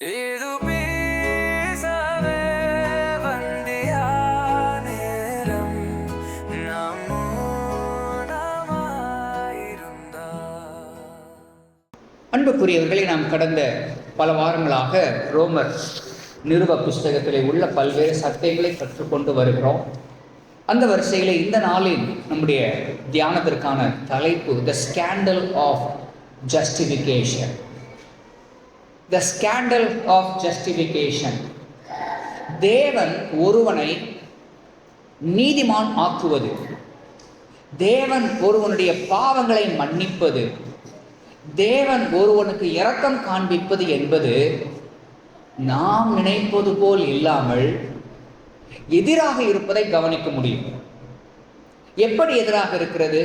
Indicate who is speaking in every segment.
Speaker 1: இது பேசவே வந்தியா நேரம் நாம் மௌனமாயிருந்தா.
Speaker 2: அன்புக்குரியவர்களை, நாம் கடந்த பல வாரங்களாக ரோமர் நிருப புஸ்தகத்திலே உள்ள பல்வேறு சத்தியங்களை கற்றுக்கொண்டு வருகிறோம். அந்த வரிசையில் இந்த நாளில் நம்முடைய தியானத்திற்கான தலைப்பு the scandal of justification. The scandal of justification. தேவன் ஒருவனை நீதிமான் ஆக்குவது, தேவன் ஒருவனுடைய பாவங்களை மன்னிப்பது, தேவன் ஒருவனுக்கு இரக்கம் காண்பிப்பது என்பது நாம் நினைப்பது போல் இல்லாமல் எதிராக இருப்பதை கவனிக்க முடியும். எப்படி எதிராக இருக்கிறது?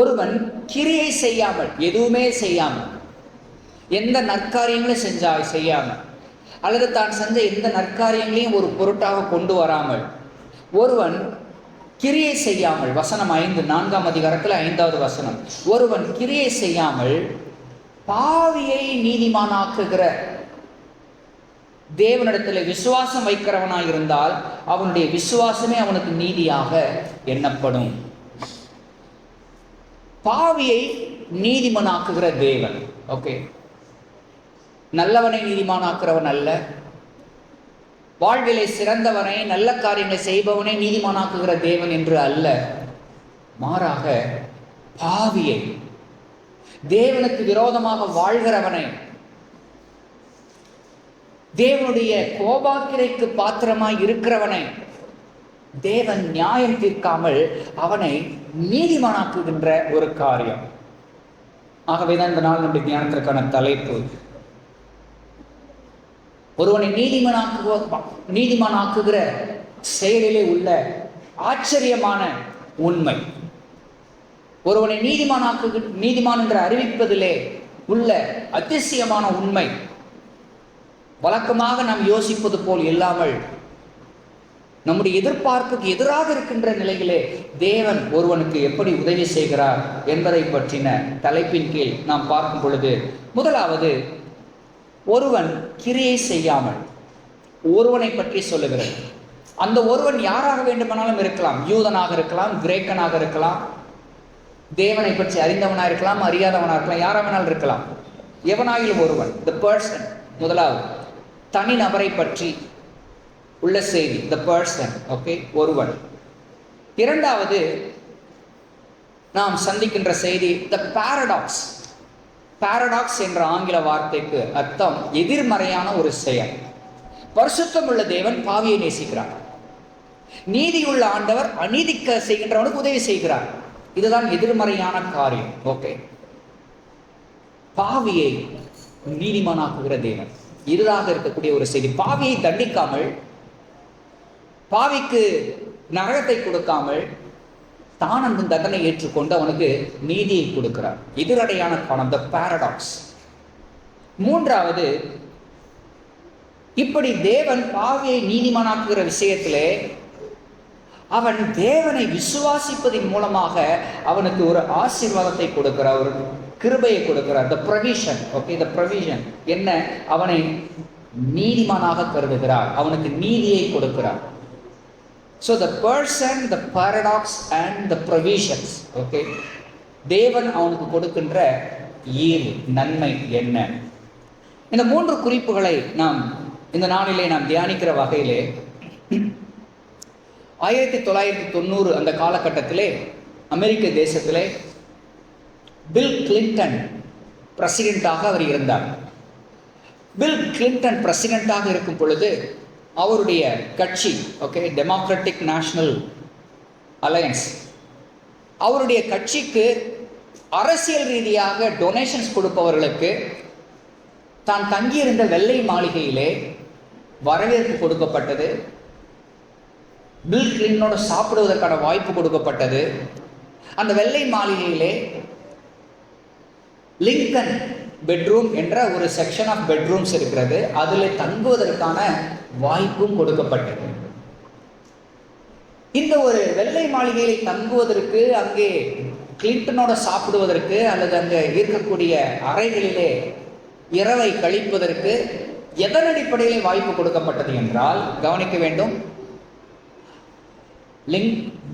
Speaker 2: ஒருவன் கிரியை செய்யாமல், எதுவுமே செய்யாமல், எந்த நற்காரியங்களும் செய்யாமல், அல்லது தான் செஞ்ச எந்த நற்காரியங்களையும் ஒரு பொருட்டாக கொண்டு வராமல், ஒருவன் கிரியை செய்யாமல், வசனம் 5 4ஆம் அதிகாரத்தில் 5வது வசனம், ஒருவன் கிரியை செய்யாமல் பாவியை நீதிமானாக்குகிற தேவனிடத்தில் விசுவாசம் வைக்கிறவனாய் இருந்தால் அவனுடைய விசுவாசமே அவனுக்கு நீதியாக எண்ணப்படும். பாவியை நீதிமானாக்குகிற தேவன். ஓகே, நல்லவனை நீதிமானாக்குறவன் அல்ல, வாழ்விலை சிறந்தவனை, நல்ல காரியங்களை செய்பவனை நீதிமானாக்குகிற தேவன் என்று அல்ல. மாறாக பாவியை, தேவனுக்கு விரோதமாக வாழ்கிறவனை, தேவனுடைய கோபாக்கிரைக்கு பாத்திரமாய் இருக்கிறவனை தேவன் நியாயம் தீர்க்காமல் அவனை நீதிமானாக்குகின்ற ஒரு காரியம். ஆகவேதான் இந்த நாள் நம்முடைய தியானத்திற்கான தலைப்பு ஒருவனை நீதிமானாக்குகிற செயலிலே உள்ள ஆச்சரியமான உண்மை, ஒருவனை நீதிமான் என்று அறிவிப்பதிலே உள்ள அதிசயமான உண்மை. வழக்கமாக நாம் யோசிப்பது போல் இல்லாமல் நம்முடைய எதிர்பார்ப்புக்கு எதிராக இருக்கின்ற நிலையிலே தேவன் ஒருவனுக்கு எப்படி உதவி செய்கிறார் என்பதை பற்றின தலைப்பின் கீழ் நாம் பார்க்கும் பொழுது, முதலாவது ஒருவன் கிரியை செய்யாமல் ஒருவனை பற்றி சொல்லுகிறது. அந்த ஒருவன் யாராக வேண்டுமானாலும் இருக்கலாம், யூதனாக இருக்கலாம், கிரேக்கனாக இருக்கலாம், தேவனை பற்றி அறிந்தவனாக இருக்கலாம், அறியாதவனாக இருக்கலாம், யாராக வேணாலும் இருக்கலாம். எவனாயிலும் ஒருவன், த பர்சன். முதலாவது தனிநபரை பற்றி உள்ள செய்தி, த பர்சன். ஓகே, ஒருவன். இரண்டாவது நாம் சந்திக்கின்ற செய்தி த பாரடாக்ஸ். பாரடாக்ஸ் என்ற ஆங்கில வார்த்தைக்கு அர்த்தம் எதிர்மறையான ஒரு செயல். பரிசுத்தம் உள்ள தேவன் பாவியை நேசிக்கிறார், நீதியுள்ள ஆண்டவர் அநீதிக்க செய்கின்றவனுக்கு உதவி செய்கிறார். இதுதான் எதிர்மறையான காரியம். ஓகே, பாவியை நீதிமானாக்குகிற தேவன், இதுதாக இருக்கக்கூடிய ஒரு செய்தி. பாவியை தண்டிக்காமல், பாவிக்கு நரகத்தை கொடுக்காமல், தான் அந்த தண்டனை ஏற்றுக்கொண்டு அவனுக்கு நீதியை கொடுக்கிறார். எதிரடையான காரணம், த பாரடாக்ஸ். மூன்றாவது, இப்படி தேவன் பாவியை நீதிமானாக்குகிற விஷயத்திலே அவன் தேவனை விசுவாசிப்பதின் மூலமாக அவனுக்கு ஒரு ஆசீர்வாதத்தை கொடுக்கிறார், ஒரு கிருபையை கொடுக்கிறார். The provision. Okay, the provision என்ன? அவனை நீதிமானாக கருதுகிறார், அவனுக்கு நீதியை கொடுக்கிறார். So the person, the paradox and the provisions. Okay, தேவன் அவனுக்கு கொடுக்கின்ற ஈவு, நன்மை என்ன? இந்த மூன்று குறிப்புகளை நாம் இந்த நாளிலே நாம் தியானிக்கிற வகையிலே 1990 அந்த காலகட்டத்திலே அமெரிக்க தேசத்திலே பில் கிளின்டன் பிரசிடென்டாக அவர் இருந்தார். பில் கிளின்டன் பிரசிடென்டாக இருக்கும் பொழுது அவருடைய கட்சி, ஓகே, டெமோக்ராட்டிக் நேஷனல் அலையன்ஸ், அவருடைய கட்சிக்கு அரசியல் ரீதியாக டொனேஷன்ஸ் கொடுப்பவர்களுக்கு தான் தங்கியிருந்த வெள்ளை மாளிகையிலே வரவேற்பு கொடுக்கப்பட்டது. பில் கிளின்டனோடு சாப்பிடுவதற்கான வாய்ப்பு கொடுக்கப்பட்டது. அந்த வெள்ளை மாளிகையிலே லிங்கன் பெட்ரூம் என்ற ஒரு செக்ஷன் ஆஃப் பெட்ரூம்ஸ் இருக்கிறது, அதில் தங்குவதற்கான வாய்ப்பும் கொடுக்கப்பட்டது. இந்த ஒரு வெள்ளை மாளிகையில் தங்குவதற்கு, அங்கே கிளின்டனோட சாப்பிடுவதற்கு, அல்லது அங்கே இருக்கக்கூடிய அறைகளிலே இரவை கழிப்பதற்கு எதன் அடிப்படையில் வாய்ப்பு கொடுக்கப்பட்டது என்றால், கவனிக்க வேண்டும்,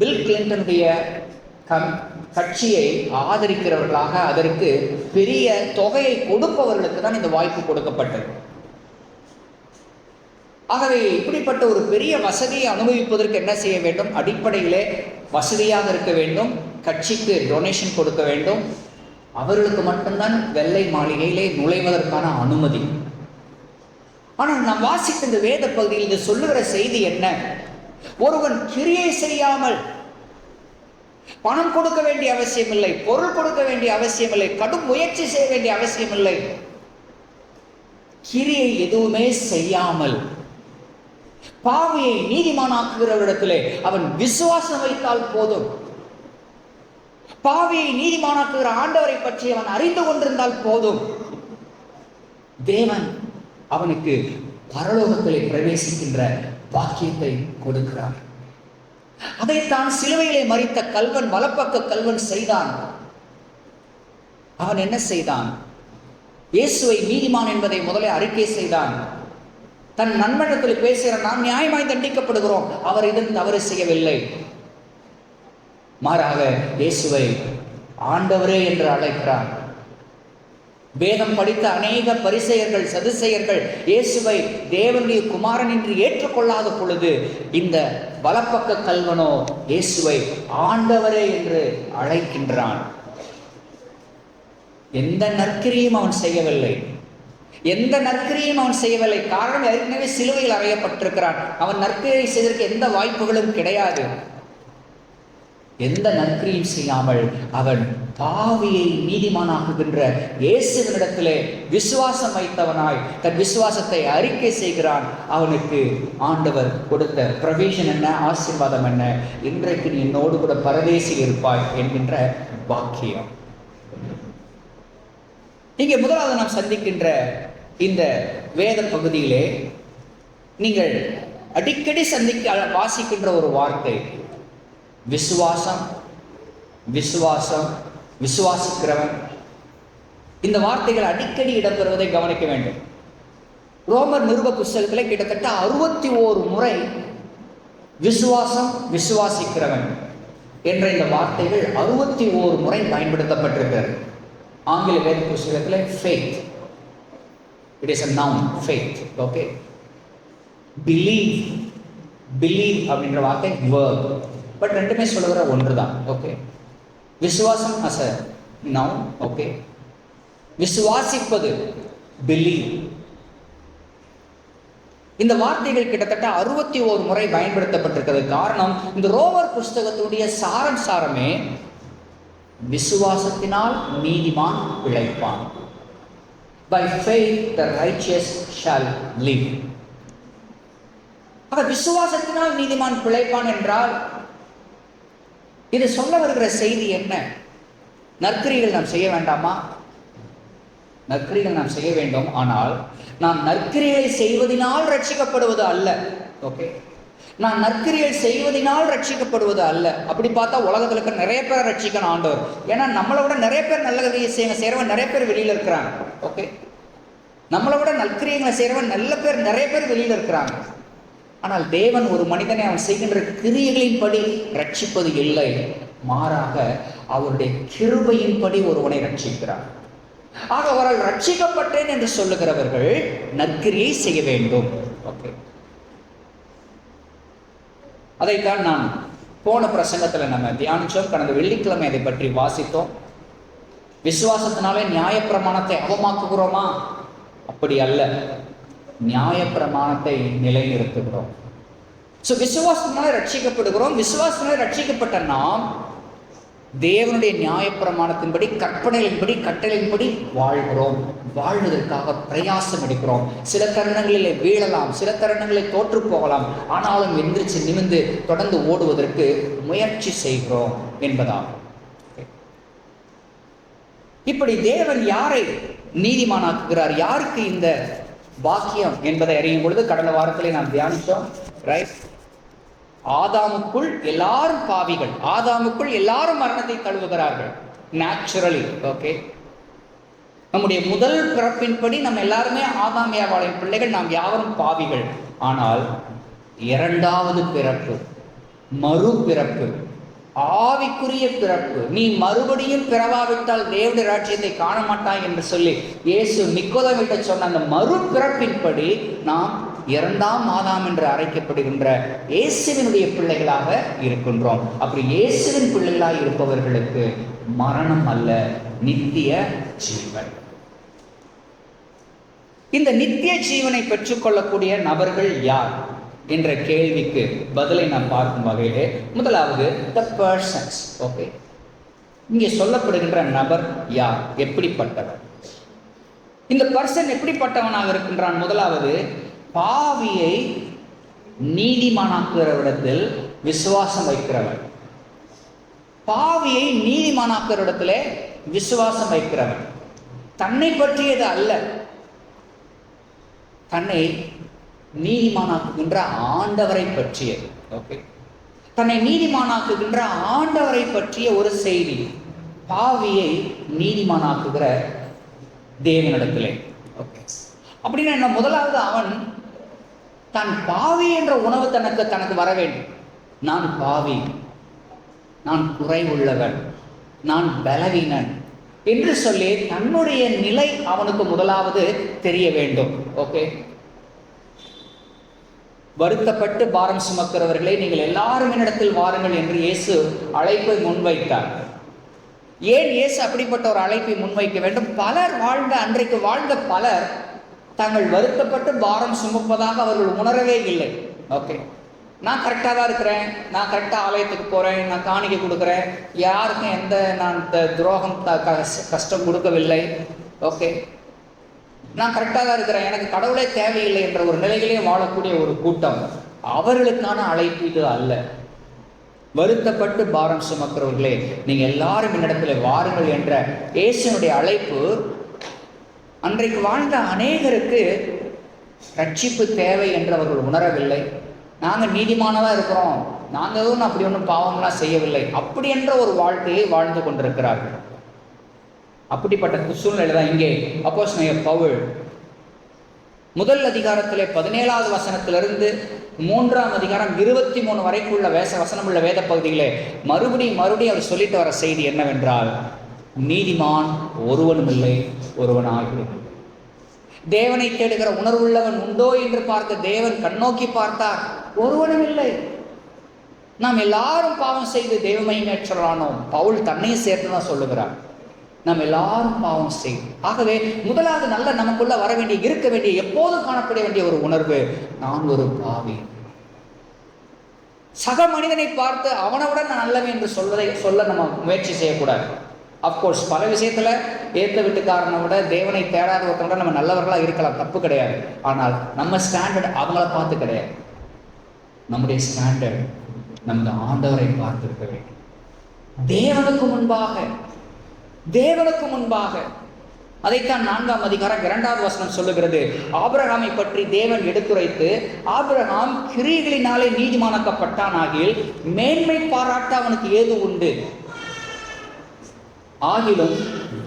Speaker 2: பில் கிளின்டனுடைய கட்சியை ஆதரிக்கிறவர்களாக அதற்கு பெரிய தொகையை கொடுப்பவர்களுக்கு தான் இந்த வாய்ப்பு கொடுக்கப்பட்டது. ஆகவே இப்படிப்பட்ட ஒரு பெரிய வசதியை அனுபவிப்பதற்கு என்ன செய்ய வேண்டும்? அடிப்படையிலே வசதியாக இருக்க வேண்டும், கட்சிக்கு டொனேஷன் கொடுக்க வேண்டும். அவர்களுக்கு மட்டும்தான் வெள்ளை மாளிகையிலே நுழைவதற்கான அனுமதி. ஆனால் நாம் வாசித்த இந்த வேத பகுதியில் இது சொல்லுகிற செய்தி என்ன? ஒருவன் கிரியை செய்யாமல், பணம் கொடுக்க வேண்டிய அவசியம் இல்லை, பொருள் கொடுக்க வேண்டிய அவசியம் இல்லை, கடும் முயற்சி செய்ய வேண்டிய அவசியம் இல்லை, கிரியை எதுவுமே செய்யாமல் பாவியை நீதிமானாக்குகிறவரிடத்திலே அவன் விசுவாசம் வைத்தால் போதும். பாவியை நீதிமானாக்குகிற ஆண்டவரை பற்றி அவன் அறிந்து கொண்டிருந்தால் போதும், தேவன் அவனுக்கு பரலோகத்திலே பிரவேசிக்கின்ற பாக்கியத்தை கொடுக்கிறார். அதைத்தான் சிலுவையிலே மரித்த கல்வன், வலப்பக்க கல்வன் செய்தான். அவன் என்ன செய்தான்? இயேசுவை நீதிமான் என்பதை முதலே அறிக்கை செய்தான். தன் நண்பனிடத்தில் பேசுகிறான், நாம் நியாயமாய் தண்டிக்கப்படுகிறோம், அவர் இதன் தவறு செய்யவில்லை. மாறாக இயேசுவை ஆண்டவரே என்று அழைக்கிறார். வேதம் படித்த அநேக பரிசேயர்கள், சதுசேயர்கள் இயேசுவை தேவனுடைய குமாரன் என்று ஏற்றுக்கொள்ளாத பொழுது, இந்த வலப்பக்க கல்வனோ இயேசுவை ஆண்டவரே என்று அழைக்கின்றான். எந்த நற்கிரியும் அவன் செய்யவில்லை, எந்த நற்கிரியும் அவன் செய்யவில்லை. காரணம், ஏற்கனவே சிலுவையில் அறையப்பட்டிருக்கிறான். அவன் நற்கிரியை செய்வதற்கு எந்த வாய்ப்புகளும் கிடையாது. எந்த நற்கிரியும் செய்யாமல் அவன் பாவியை நீதிமானாக்குகின்ற இயேசுவினிடத்திலே விசுவாசம் வைத்தவனாய் தன் விசுவாசத்தை அறிக்கை செய்கிறான். அவனுக்கு ஆண்டவர் கொடுத்த ப்ரொவிஷன் என்ன, ஆசீர்வாதம் என்ன? இன்றைக்கு நீ என்னோடு கூட பரதேசில் இருப்பாய் என்கின்ற வாக்கியம். இங்கே முதலாவது நாம் சந்திக்கின்ற இந்த வேத பகுதியிலே நீங்கள் அடிக்கடி வாசிக்கின்ற ஒரு வார்த்தை விசுவாசம், விசுவாசம், விசுவாசிக்கிறவன். இந்த வார்த்தைகள் அடிக்கடி இடம்பெறுவதை கவனிக்க வேண்டும். ரோமர் நிருப புஸ்தகத்திலே கிட்டத்தட்ட 61 முறை விசுவாசம், விசுவாசிக்கிறவன் என்ற இந்த வார்த்தைகள் 61 முறை பயன்படுத்தப்பட்டிருக்கிறது. ஆங்கில வேத புஸ்தகத்தில் faith, it is a noun, faith, okay. believe அப்படின்ற வார்த்தை verb, பட் ரெண்டுமே சொல்லுகிற ஒன்று தான், ஓகே. விசுவாசம் as a noun, ஓகே. விசுவாசிப்பது believe. இந்த வார்த்தைகள் கிட்டத்தட்ட 61 முறை பயன்படுத்தப்பட்டிருக்கிறது. காரணம், இந்த ரோமர் புஸ்தகத்துடைய சாரமே விசுவாசத்தினால் நீதிமான் பிழைப்பான். By faith the righteous shall live. ஆக விசுவாசத்தினால் நீதிமான் பிழைப்பான் என்றால் இது சொல்ல வருகிற செய்தி என்ன? நற்கிரிகள் நாம் செய்ய வேண்டாமா? நற்கிரிகள் நாம் செய்ய வேண்டும். ஆனால் நாம் நற்கிரிகளை செய்வதனால் ரட்சிக்கப்படுவது அல்ல, ஓகே. நான் நற்கிரியை செய்வதனால் ரட்சிக்கப்படுவது அல்ல. அப்படி பார்த்தா உலகத்தில் இருக்க நிறைய பேரை ரட்சிக்கணும் ஆண்டவர். ஏன்னா நம்மளை விட நிறைய பேர் நல்ல கிரியை செய்கிறவன் நிறைய பேர் வெளியில் இருக்கிறாங்க, ஓகே. நம்மளை விட நற்கிரியங்களை செய்கிறவன் நிறைய பேர் வெளியில் இருக்கிறாங்க. ஆனால் தேவன் ஒரு மனிதனை அவன் செய்கின்ற கிரியைகளின்படி ரட்சிப்பது இல்லை, மாறாக அவருடைய கிருபையின்படி ஒருவனை ரட்சிக்கிறார். ஆக அவரால் ரட்சிக்கப்பட்டேன் என்று சொல்லுகிறவர்கள் நற்கிரியை செய்ய வேண்டும், ஓகே. அதைத்தான் நான் போன பிரசங்கத்தில் நம்ம தியானிச்சோம். கடந்த வெள்ளிக்கிழமை அதை பற்றி வாசித்தோம். விசுவாசத்தினாலே நியாயப்பிரமாணத்தை அவமாக்குகிறோமா? அப்படி அல்ல, நியாயப்பிரமாணத்தை நிலைநிறுத்துகிறோம். ஸோ விசுவாசத்தினாலே ரட்சிக்கப்படுகிறோம். விசுவாசத்தினாலே ரட்சிக்கப்பட்ட நாம் தேவனுடைய நியாயப்பிரமாணத்தின்படி, கற்பனைகளின்படி, கட்டளையின்படி வாழ்கிறோம். வாழ்வதற்காக பிரயாசம் எடுக்கிறோம். சில தருணங்களில் வீழலாம், சில தருணங்களில் தோற்று போகலாம். ஆனாலும் எந்திரிச்சு நிமிர்ந்து தொடர்ந்து ஓடுவதற்கு முயற்சி செய்கிறோம் என்பதாகும். இப்படி தேவன் யாரை நீதிமானாக்குகிறார், யாருக்கு இந்த பாக்கியம் என்பதை அறியும் பொழுது கடந்த வாரத்திலே நாம் தியானித்தோம், ரைட்? ஆதாமுக்குள் எல்லாரும் பாவிகள், ஆதாமுக்குள் எல்லாரும் மரணத்தை தழுவுகிறார்கள், நேச்சுரலி, ஓகே. நம்முடைய முதல் பிறப்பின்படி நம்ம எல்லாருமே ஆதாம் ஏவாளின் பிள்ளைகள், நாம் யாவரும் பாவிகள். ஆனால் இரண்டாவது பிறப்பு, மறுபிறப்பு, ஆவிக்குரிய பிறப்பு, நீ மறுபடியும் பிறவாவிட்டால் தேவனுடைய ராஜ்யத்தை காண மாட்டாய் என்று சொல்லி இயேசு நிக்கோதேமுவிட்ட சொன்ன அந்த மறுபிறப்பின்படி நாம் இரண்டாம் ஆதாம் என்று அழைக்கப்படுகின்ற இயேசுவினுடைய பிள்ளைகளாக இருக்கின்றோம். அப்படி இயேசுவின் பிள்ளைகளாக இருப்பவர்களுக்கு மரணம் அல்ல, நித்திய ஜீவன். இந்த நித்திய ஜீவனை பெற்றுக்கொள்ளக்கூடிய நபர்கள் யார் என்ற கேள்விக்கு பதிலை நாம் பார்க்கும் வகையிலே முதலாவது the persons. ஓகே, இங்கே சொல்லப்படுகின்ற நபர் யார், எப்படிப்பட்டவர்? இந்த பர்சன் எப்படிப்பட்டவனாக இருக்கின்றான்? முதலாவது, பாவியை நீதிமானாக்குறவிடத்தில் விசுவாசம் வைக்கிறவன். பாவியை நீதிமானாக்குறவிடத்திலே விசுவாசம் வைக்கிறவன். தன்னை பற்றியது அல்ல, தன்னை நீதிமானாக்குகின்ற ஆண்டவரை பற்றியது. ஓகே, தன்னை நீதிமானாக்குகின்ற ஆண்டவரை பற்றிய ஒரு செய்தி, பாவியை நீதிமானாக்குகிற தேவனிடத்திலே. ஓகே, அப்படின்னா என்ன? முதலாவது, அவன் தன் பாவி என்ற உணவு தனக்கு வர வேண்டும். நான் பாவி, நான் குறைவுள்ளவன், நான் பலவீனன் என்று சொல்லி தன்னுடைய நிலை அவனுக்கு முதலாவது தெரிய வேண்டும். ஓகே, வருத்தப்பட்டு பாரம் சுமக்கிறவர்களே, நீங்கள் எல்லாரும் என்னிடத்தில் வாருங்கள் என்று இயேசு அழைப்பை முன்வைத்தார். ஏன் இயேசு அப்படிப்பட்ட ஒரு அழைப்பை முன்வைக்க வேண்டும்? பலர் அன்றைக்கு வாழ்ந்த பலர் தாங்கள் வருத்தப்பட்டு பாரம் சுமப்பதாக அவர்கள் உணரவே இல்லை. ஓகே, நான் கரெக்டாக தான் இருக்கிறேன், நான் கரெக்டாக ஆலயத்துக்கு போகிறேன், நான் காணிக்கை கொடுக்குறேன், யாருக்கும் எந்த நான் துரோகம் கஷ்டம் கொடுக்கவில்லை. ஓகே, நான் கரெக்டாக தான் இருக்கிறேன், எனக்கு கடவுளே தேவையில்லை என்ற ஒரு நிலையிலே வாழக்கூடிய ஒரு கூட்டம், அவர்களுக்கான அழைப்பு இது அல்ல. வருத்தப்பட்டு பாரம் சுமக்கிறவர்களே, நீங்கள் எல்லாரும் என்னிடத்தில் வாருங்கள் என்ற இயேசுனுடைய அழைப்பு அன்றைக்கு வாழ்ந்த அநேகருக்கு ரட்சிப்பு தேவை என்று அவர்கள் உணரவில்லை. நாங்கள் நீதிமானதாக இருக்கிறோம், நாங்கள் எதுவும் அப்படி ஒன்றும் பாவங்களாம் செய்யவில்லை, அப்படி என்ற ஒரு வாழ்க்கையை வாழ்ந்து கொண்டிருக்கிறார்கள். அப்படிப்பட்ட சூழ்நிலை தான் இங்கே அப்போஸ்தலனாகிய பவுல் முதல் அதிகாரத்திலே 17வது வசனத்திலிருந்து 3ஆம் அதிகாரம் 23 வரைக்குள்ள வசனமுள்ள வேத பகுதியிலே மறுபடியும் அவர் சொல்லிட்டு வர செய்தி என்னவென்றால், நீதிமான் ஒருவனும் இல்லை, ஒருவனாகிறது. தேவனை தேடுகிற உணர்வுள்ளவன் உண்டோ என்று பார்க்க தேவன் கண்ணோக்கி பார்த்தார், ஒருவனும் இல்லை. நாம் எல்லாரும் பாவம் செய்து தெய்வமயமற்றவரானோம். பவுல் தன்னையும் சேர்த்து தான் சொல்லுகிறார், நாம் எல்லாரும் பாவம் செய்யும். ஆகவே முதலாவது நல்ல நமக்குள்ள வர வேண்டிய, இருக்க வேண்டிய, எப்போதும் காணப்பட வேண்டிய ஒரு உணர்வு, நான் ஒரு பாவி. சக மனிதனை பார்த்து அவனவுடன் நான் நல்லவன் என்று சொல்ல நம்ம முயற்சி செய்யக்கூடாது. அப்கோர்ஸ் பல விஷயத்துல ஏத்த வீட்டுக்காரனை விட தேவனை தேடாத ஒருத்தவங்க நம்ம நல்லவர்களா இருக்கலாம், தப்பு கிடையாது. ஆனால் நம்ம ஸ்டாண்டர்ட் அவங்கள பார்த்து கிடையாது, நம்முடைய ஸ்டாண்டர்ட் நமது ஆண்டவரை பார்த்து இருக்க வேண்டும். தேவனுக்கு முன்பாக அதைத்தான் 4ஆம் அதிகாரம் 2வது வசனம் சொல்லுகிறது. ஆபிரகாமை பற்றி தேவன் எடுத்துரைத்து, ஆபிரகாம் கிரியைகளினாலே நீதிமானாக்கப்பட்டான் ஆகில் மேன்மை பாராட்ட அவனுக்கு ஏது உண்டு, ஆகிலும்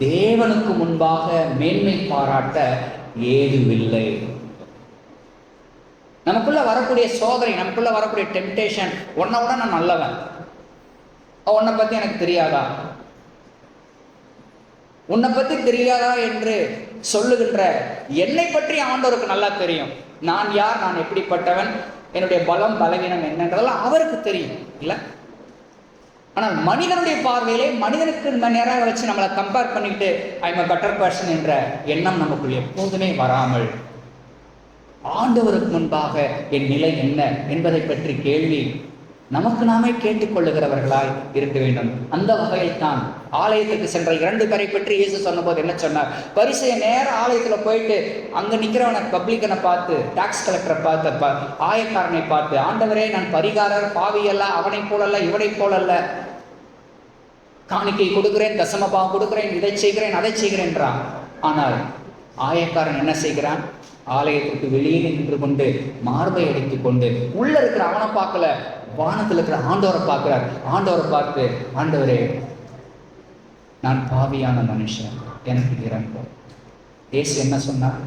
Speaker 2: தேவனுக்கு முன்பாக மேன்மை பாராட்ட ஏதுவில்லை. நமக்குள்ள வரக்கூடிய சோதனை, நமக்குள்ள வரக்கூடிய டெம்டேஷன், உன்னை விட நான் நல்லவன், உன்னை பத்தி எனக்கு தெரியாதா, உன்னை பத்தி தெரியாதா என்று சொல்லுகின்ற என்னை பற்றி ஆண்டவருக்கு நல்லா தெரியும். நான் யார், நான் எப்படிப்பட்டவன், என்னுடைய பலம் பலவீனம் என்னன்றதெல்லாம் அவருக்கு தெரியும் இல்ல. ஆனால் மனிதனுடைய பார்வையிலே மனிதனுக்கு நேராக வச்சு நம்மளை கம்பேர் பண்ணிக்கிட்டு I am a better person என்ற எண்ணம் நமக்குள் எப்போதுமே வராமல், ஆண்டவருக்கு முன்பாக என் நிலை என்ன என்பதை பற்றி கேள்வி நமக்கு நாமே கேட்டுக்கொள்ளுகிறவர்களாய் இருக்க வேண்டும். அந்த வகையில் தான் ஆலயத்துக்கு சென்ற 2 பேரை பற்றி இயேசு சொன்னபோது என்ன சொன்னார்? பரிசேயன் நேர ஆலயத்துல போயிட்டு அங்க நிக்கிறவனை, பப்ளிக்கனை பார்த்து, டாக்ஸ் கலெக்டரை பார்த்து, ஆயக்காரனை பார்த்து, ஆண்டவரே நான் பரிகாரர், பாவி அல்ல, அவனை போலல்ல, இவனை போலல்ல, காணிக்கை கொடுக்கிறேன், தசமபாவம் கொடுக்கிறேன், இதை செய்கிறேன், அதை செய்கிறேன்றான். ஆனால் ஆயக்காரன் என்ன செய்கிறான்? ஆலயத்திற்கு வெளியே நின்று கொண்டு மார்பை அடித்துக் கொண்டு உள்ள இருக்கிற அவனை பார்க்கல, வானத்தில் இருக்கிற ஆண்டவரை பார்க்கிறார். ஆண்டவரை பார்த்து, ஆண்டவரே நான் பாவியான மனுஷன், எனக்கு இறங்கும், இயேசு என்ன சொன்னார்?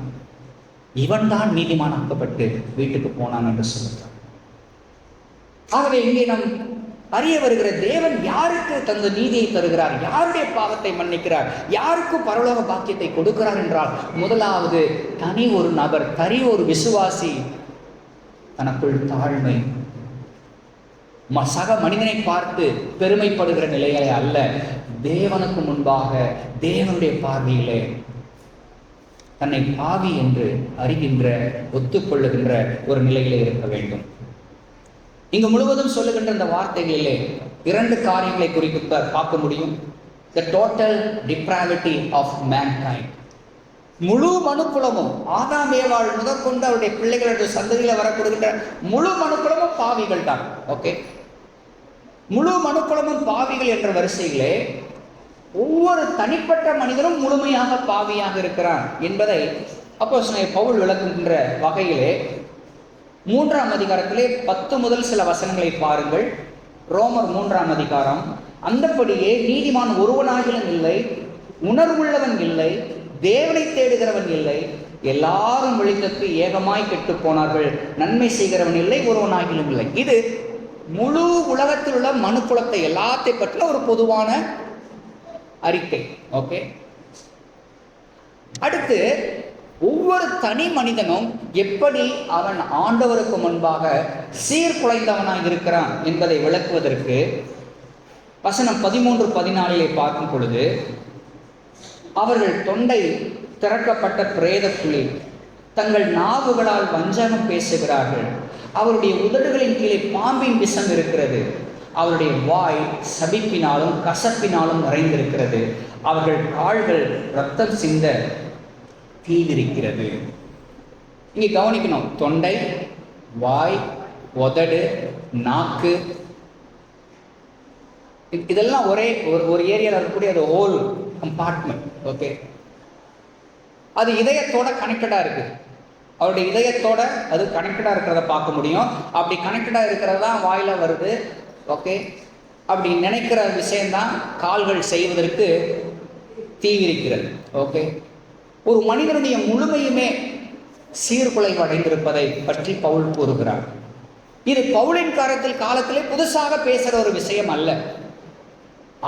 Speaker 2: இவன் தான் நீதிமானாக்கப்பட்டு வீட்டுக்கு போனான் என்று சொல்லுகிறார். ஆகவே இங்கே நாம் அறிய வருகிற தேவன் யாருக்கு தந்த நீதியை தருகிறார், யாருடைய பாவத்தை மன்னிக்கிறார், யாருக்கு பரலோக பாக்கியத்தை கொடுக்கிறார் என்றால், முதலாவது தனி ஒரு நபர், தனி ஒரு விசுவாசி தனக்குள் தாழ்மை, சக மனிதனை பார்த்து பெருமைப்படுகிற நிலைகளை அல்ல, தேவனுக்கு முன்பாக தேவனுடைய பார்வையிலே தன்னை பாவி என்று அறிகின்ற, ஒத்துக்கொள்ளுகின்ற ஒரு நிலையிலே இருக்க வேண்டும். இங்கு முழுவதும் சொல்லுகின்ற இந்த வார்த்தைகளிலே 2 காரியங்களை குறித்து பார்க்க முடியும். The total depravity of mankind. முழு மனுக்குலமும், ஆதாம் ஏவாள் முதற்கொண்டு அவருடைய பிள்ளைகளுடைய சந்ததியில் வரப்படுகின்ற முழு மனுக்குலமும் பாவிகள் தான். ஓகே, முழு மனுக்குலமும் பாவிகள் என்ற வரிசையிலே ஒவ்வொரு தனிப்பட்ட மனிதனும் முழுமையாக பாவியாக இருக்கிறான் என்பதை அப்போஸ்தலனாகிய பவுல் விளக்குகின்ற வகையிலே 3ஆம் அதிகாரத்திலே 10 முதல் சில வசனங்களை பாருங்கள். ரோமர் 3ஆம் அதிகாரம். அந்தபடியே நீதிமான் ஒருவனாகிலும் இல்லை, உணர்வுள்ளவன் இல்லை, தேவனை தேடுகிறவன் இல்லை, எல்லாரும் வெளித்தற்கு ஏகமாய் கெட்டு போனார்கள், நன்மை செய்கிறவன் இல்லை, ஒருவனாகிலும் இல்லை. இது முழு உலகத்தில் உள்ள மனுக்குலத்தை எல்லாத்தை பற்றின ஒரு பொதுவான அறிக்கை. ஓகே, அடுத்து ஒவ்வொரு தனி மனிதனும் எப்படி அவன் ஆண்டவருக்கு முன்பாக சீர்குலைந்தவனாக இருக்கிறான் என்பதை விளக்குவதற்கு வசனம் 13-14 பார்க்கும் பொழுது, அவர்கள் தொண்டை திறக்கப்பட்ட பிரேத குழி, தங்கள் நாவுகளால் வஞ்சகம் பேசுகிறார்கள், அவருடைய உதடுகளின் கீழே பாம்பின் விஷம் இருக்கிறது, அவருடைய வாய் சபிப்பினாலும் கசப்பினாலும் நிறைந்திருக்கிறது, அவர்கள் கால்கள் இரத்தம் சிந்த தீவிரிக்கிறது. இங்கே கவனிக்கணும், தொண்டை, வாய், உதடு, நாக்கு, இதெல்லாம் ஒரே ஒரு ஏரியாவில் இருக்கக்கூடிய அது ஹோல் கம்பார்ட்மெண்ட். ஓகே, அது இதயத்தோட கனெக்டடாக இருக்குது. அவருடைய இதயத்தோட அது கனெக்டடாக இருக்கிறத பார்க்க முடியும். அப்படி கனெக்டடாக இருக்கிறது தான் வாயில் வருது. ஓகே, அப்படி நினைக்கிற விஷயம்தான் கால்கள் செய்வதற்கு தீவிரிக்கிறது. ஓகே, ஒரு மனிதனுடைய முழுமையுமே சீர்குலைவு அடைந்திருப்பதை பற்றி பவுல் கூறுகிறார். இது பவுலின் காலத்திலே புதுசாக பேசுகிற ஒரு விஷயம் அல்ல.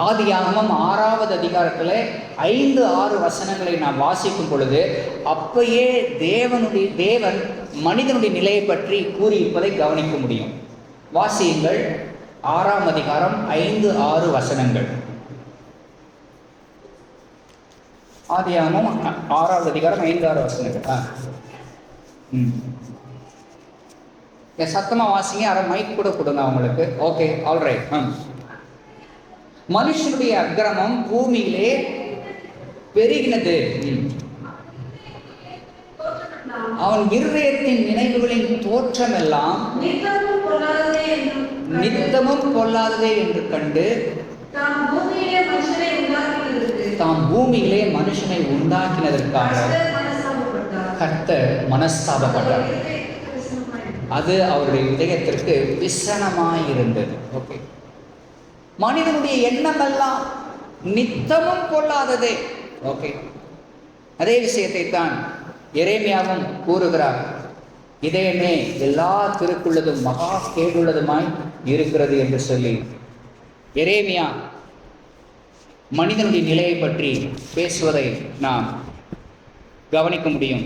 Speaker 2: ஆதியாகமம் 6ஆவது அதிகாரத்தில் 5-6 வசனங்களை நாம் வாசிக்கும் பொழுது அப்பயே தேவன் மனிதனுடைய நிலையை பற்றி கூறியிருப்பதை கவனிக்க முடியும். வாசியுங்கள், 6ஆம் அதிகாரம் 5-6 வசனங்கள். ஆதியாகமம் 6ஆவது அதிகாரம் 5-6 வசனங்கள். சத்தமாக வாசிங்க, அரை மைக் கூட கொடுங்க அவங்களுக்கு. Okay, alright. மனுஷனுடைய அக்கிரமம் பூமியிலே பெருகினது, அவன் இருதயத்தின் நினைவுகளின் தோற்றம் எல்லாம் நித்தமும் பொல்லாததே என்று கண்டு தாம் பூமியிலே மனுஷனை உண்டாக்கினதற்காக கர்த்தர் மனஸ்தாபப்பட்டார். அது அவருடைய இதயத்திற்கு விசனமாயிருந்தது. ஓகே, மனிதனுடைய எண்ணம் எல்லாம் நித்தமும் பொல்லாததே. ஓகே, அதே விஷயத்தை தான் எரேமியாவும் கூறுகிறார். இதயமே எல்லா திருக்குள்ளதும் மகா கேடுள்ளதுமாய் இருக்கிறது என்று சொல்லி எரேமியா மனிதனுடைய நிலையை பற்றி பேசுவதை நாம் கவனிக்க முடியும்.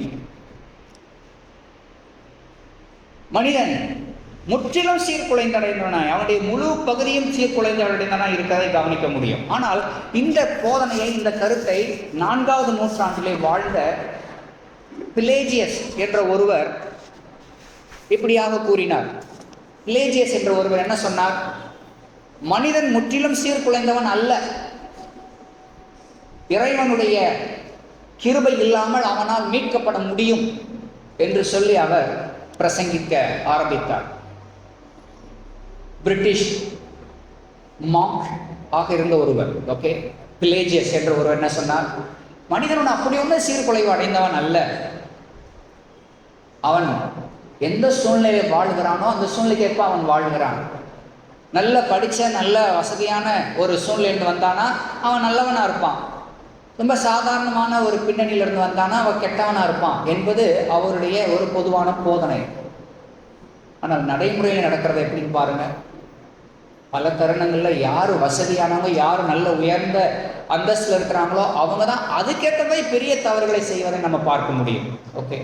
Speaker 2: மனிதன் முற்றிலும் சீர்குலைந்தடைந்தவனாய், அவனுடைய முழு பகுதியும் சீர்குலைந்தடைந்தவனாய் இருக்கிறதை கவனிக்க முடியும். ஆனால் இந்த போதனையை, இந்த கருத்தை 4ஆவது நூற்றாண்டிலே வாழ்ந்த பிலேஜியஸ் என்ற ஒருவர் இப்படியாக கூறினார். பிலேஜியஸ் என்ற ஒருவர் என்ன சொன்னார்? மனிதன் முற்றிலும் சீர்குலைந்தவன் அல்ல, இறைவனுடைய கிருபை இல்லாமல் அவனால் மீட்கப்பட முடியும் என்று சொல்லி அவர் பிரசங்கிக்க ஆரம்பித்தார். பிரிட்டிஷ் மாங்க் ஆக இருந்த ஒருவர், ஓகே, பிலேஜியஸ் என்ற ஒருவர் என்ன சொன்னார்? மனிதன் அப்படி ஒன்றும் சீர்குலைவு அடைந்தவன் அல்ல, அவன் எந்த சூழ்நிலையை வாழ்கிறானோ அந்த சூழ்நிலைக்கு ஏற்ப அவன் வாழ்கிறான். நல்ல படித்த நல்ல வசதியான ஒரு சூழ்நிலையிலிருந்து வந்தானா அவன் நல்லவனாக இருப்பான். ரொம்ப சாதாரணமான ஒரு பின்னணியிலிருந்து வந்தானா அவன் கெட்டவனா இருப்பான் என்பது அவருடைய ஒரு பொதுவான போதனை. ஆனால் நடைமுறையில் நடக்கிறத எப்படின்னு பாருங்க. பல தருணங்களில் யார் வசதியானவங்க, யார் நல்ல உயர்ந்த அந்தஸ்தில் இருக்கிறாங்களோ அவங்க தான் அதுக்கேற்ற மாதிரி பெரிய தவறுகளை செய்வதை நம்ம பார்க்க முடியும். ஓகே,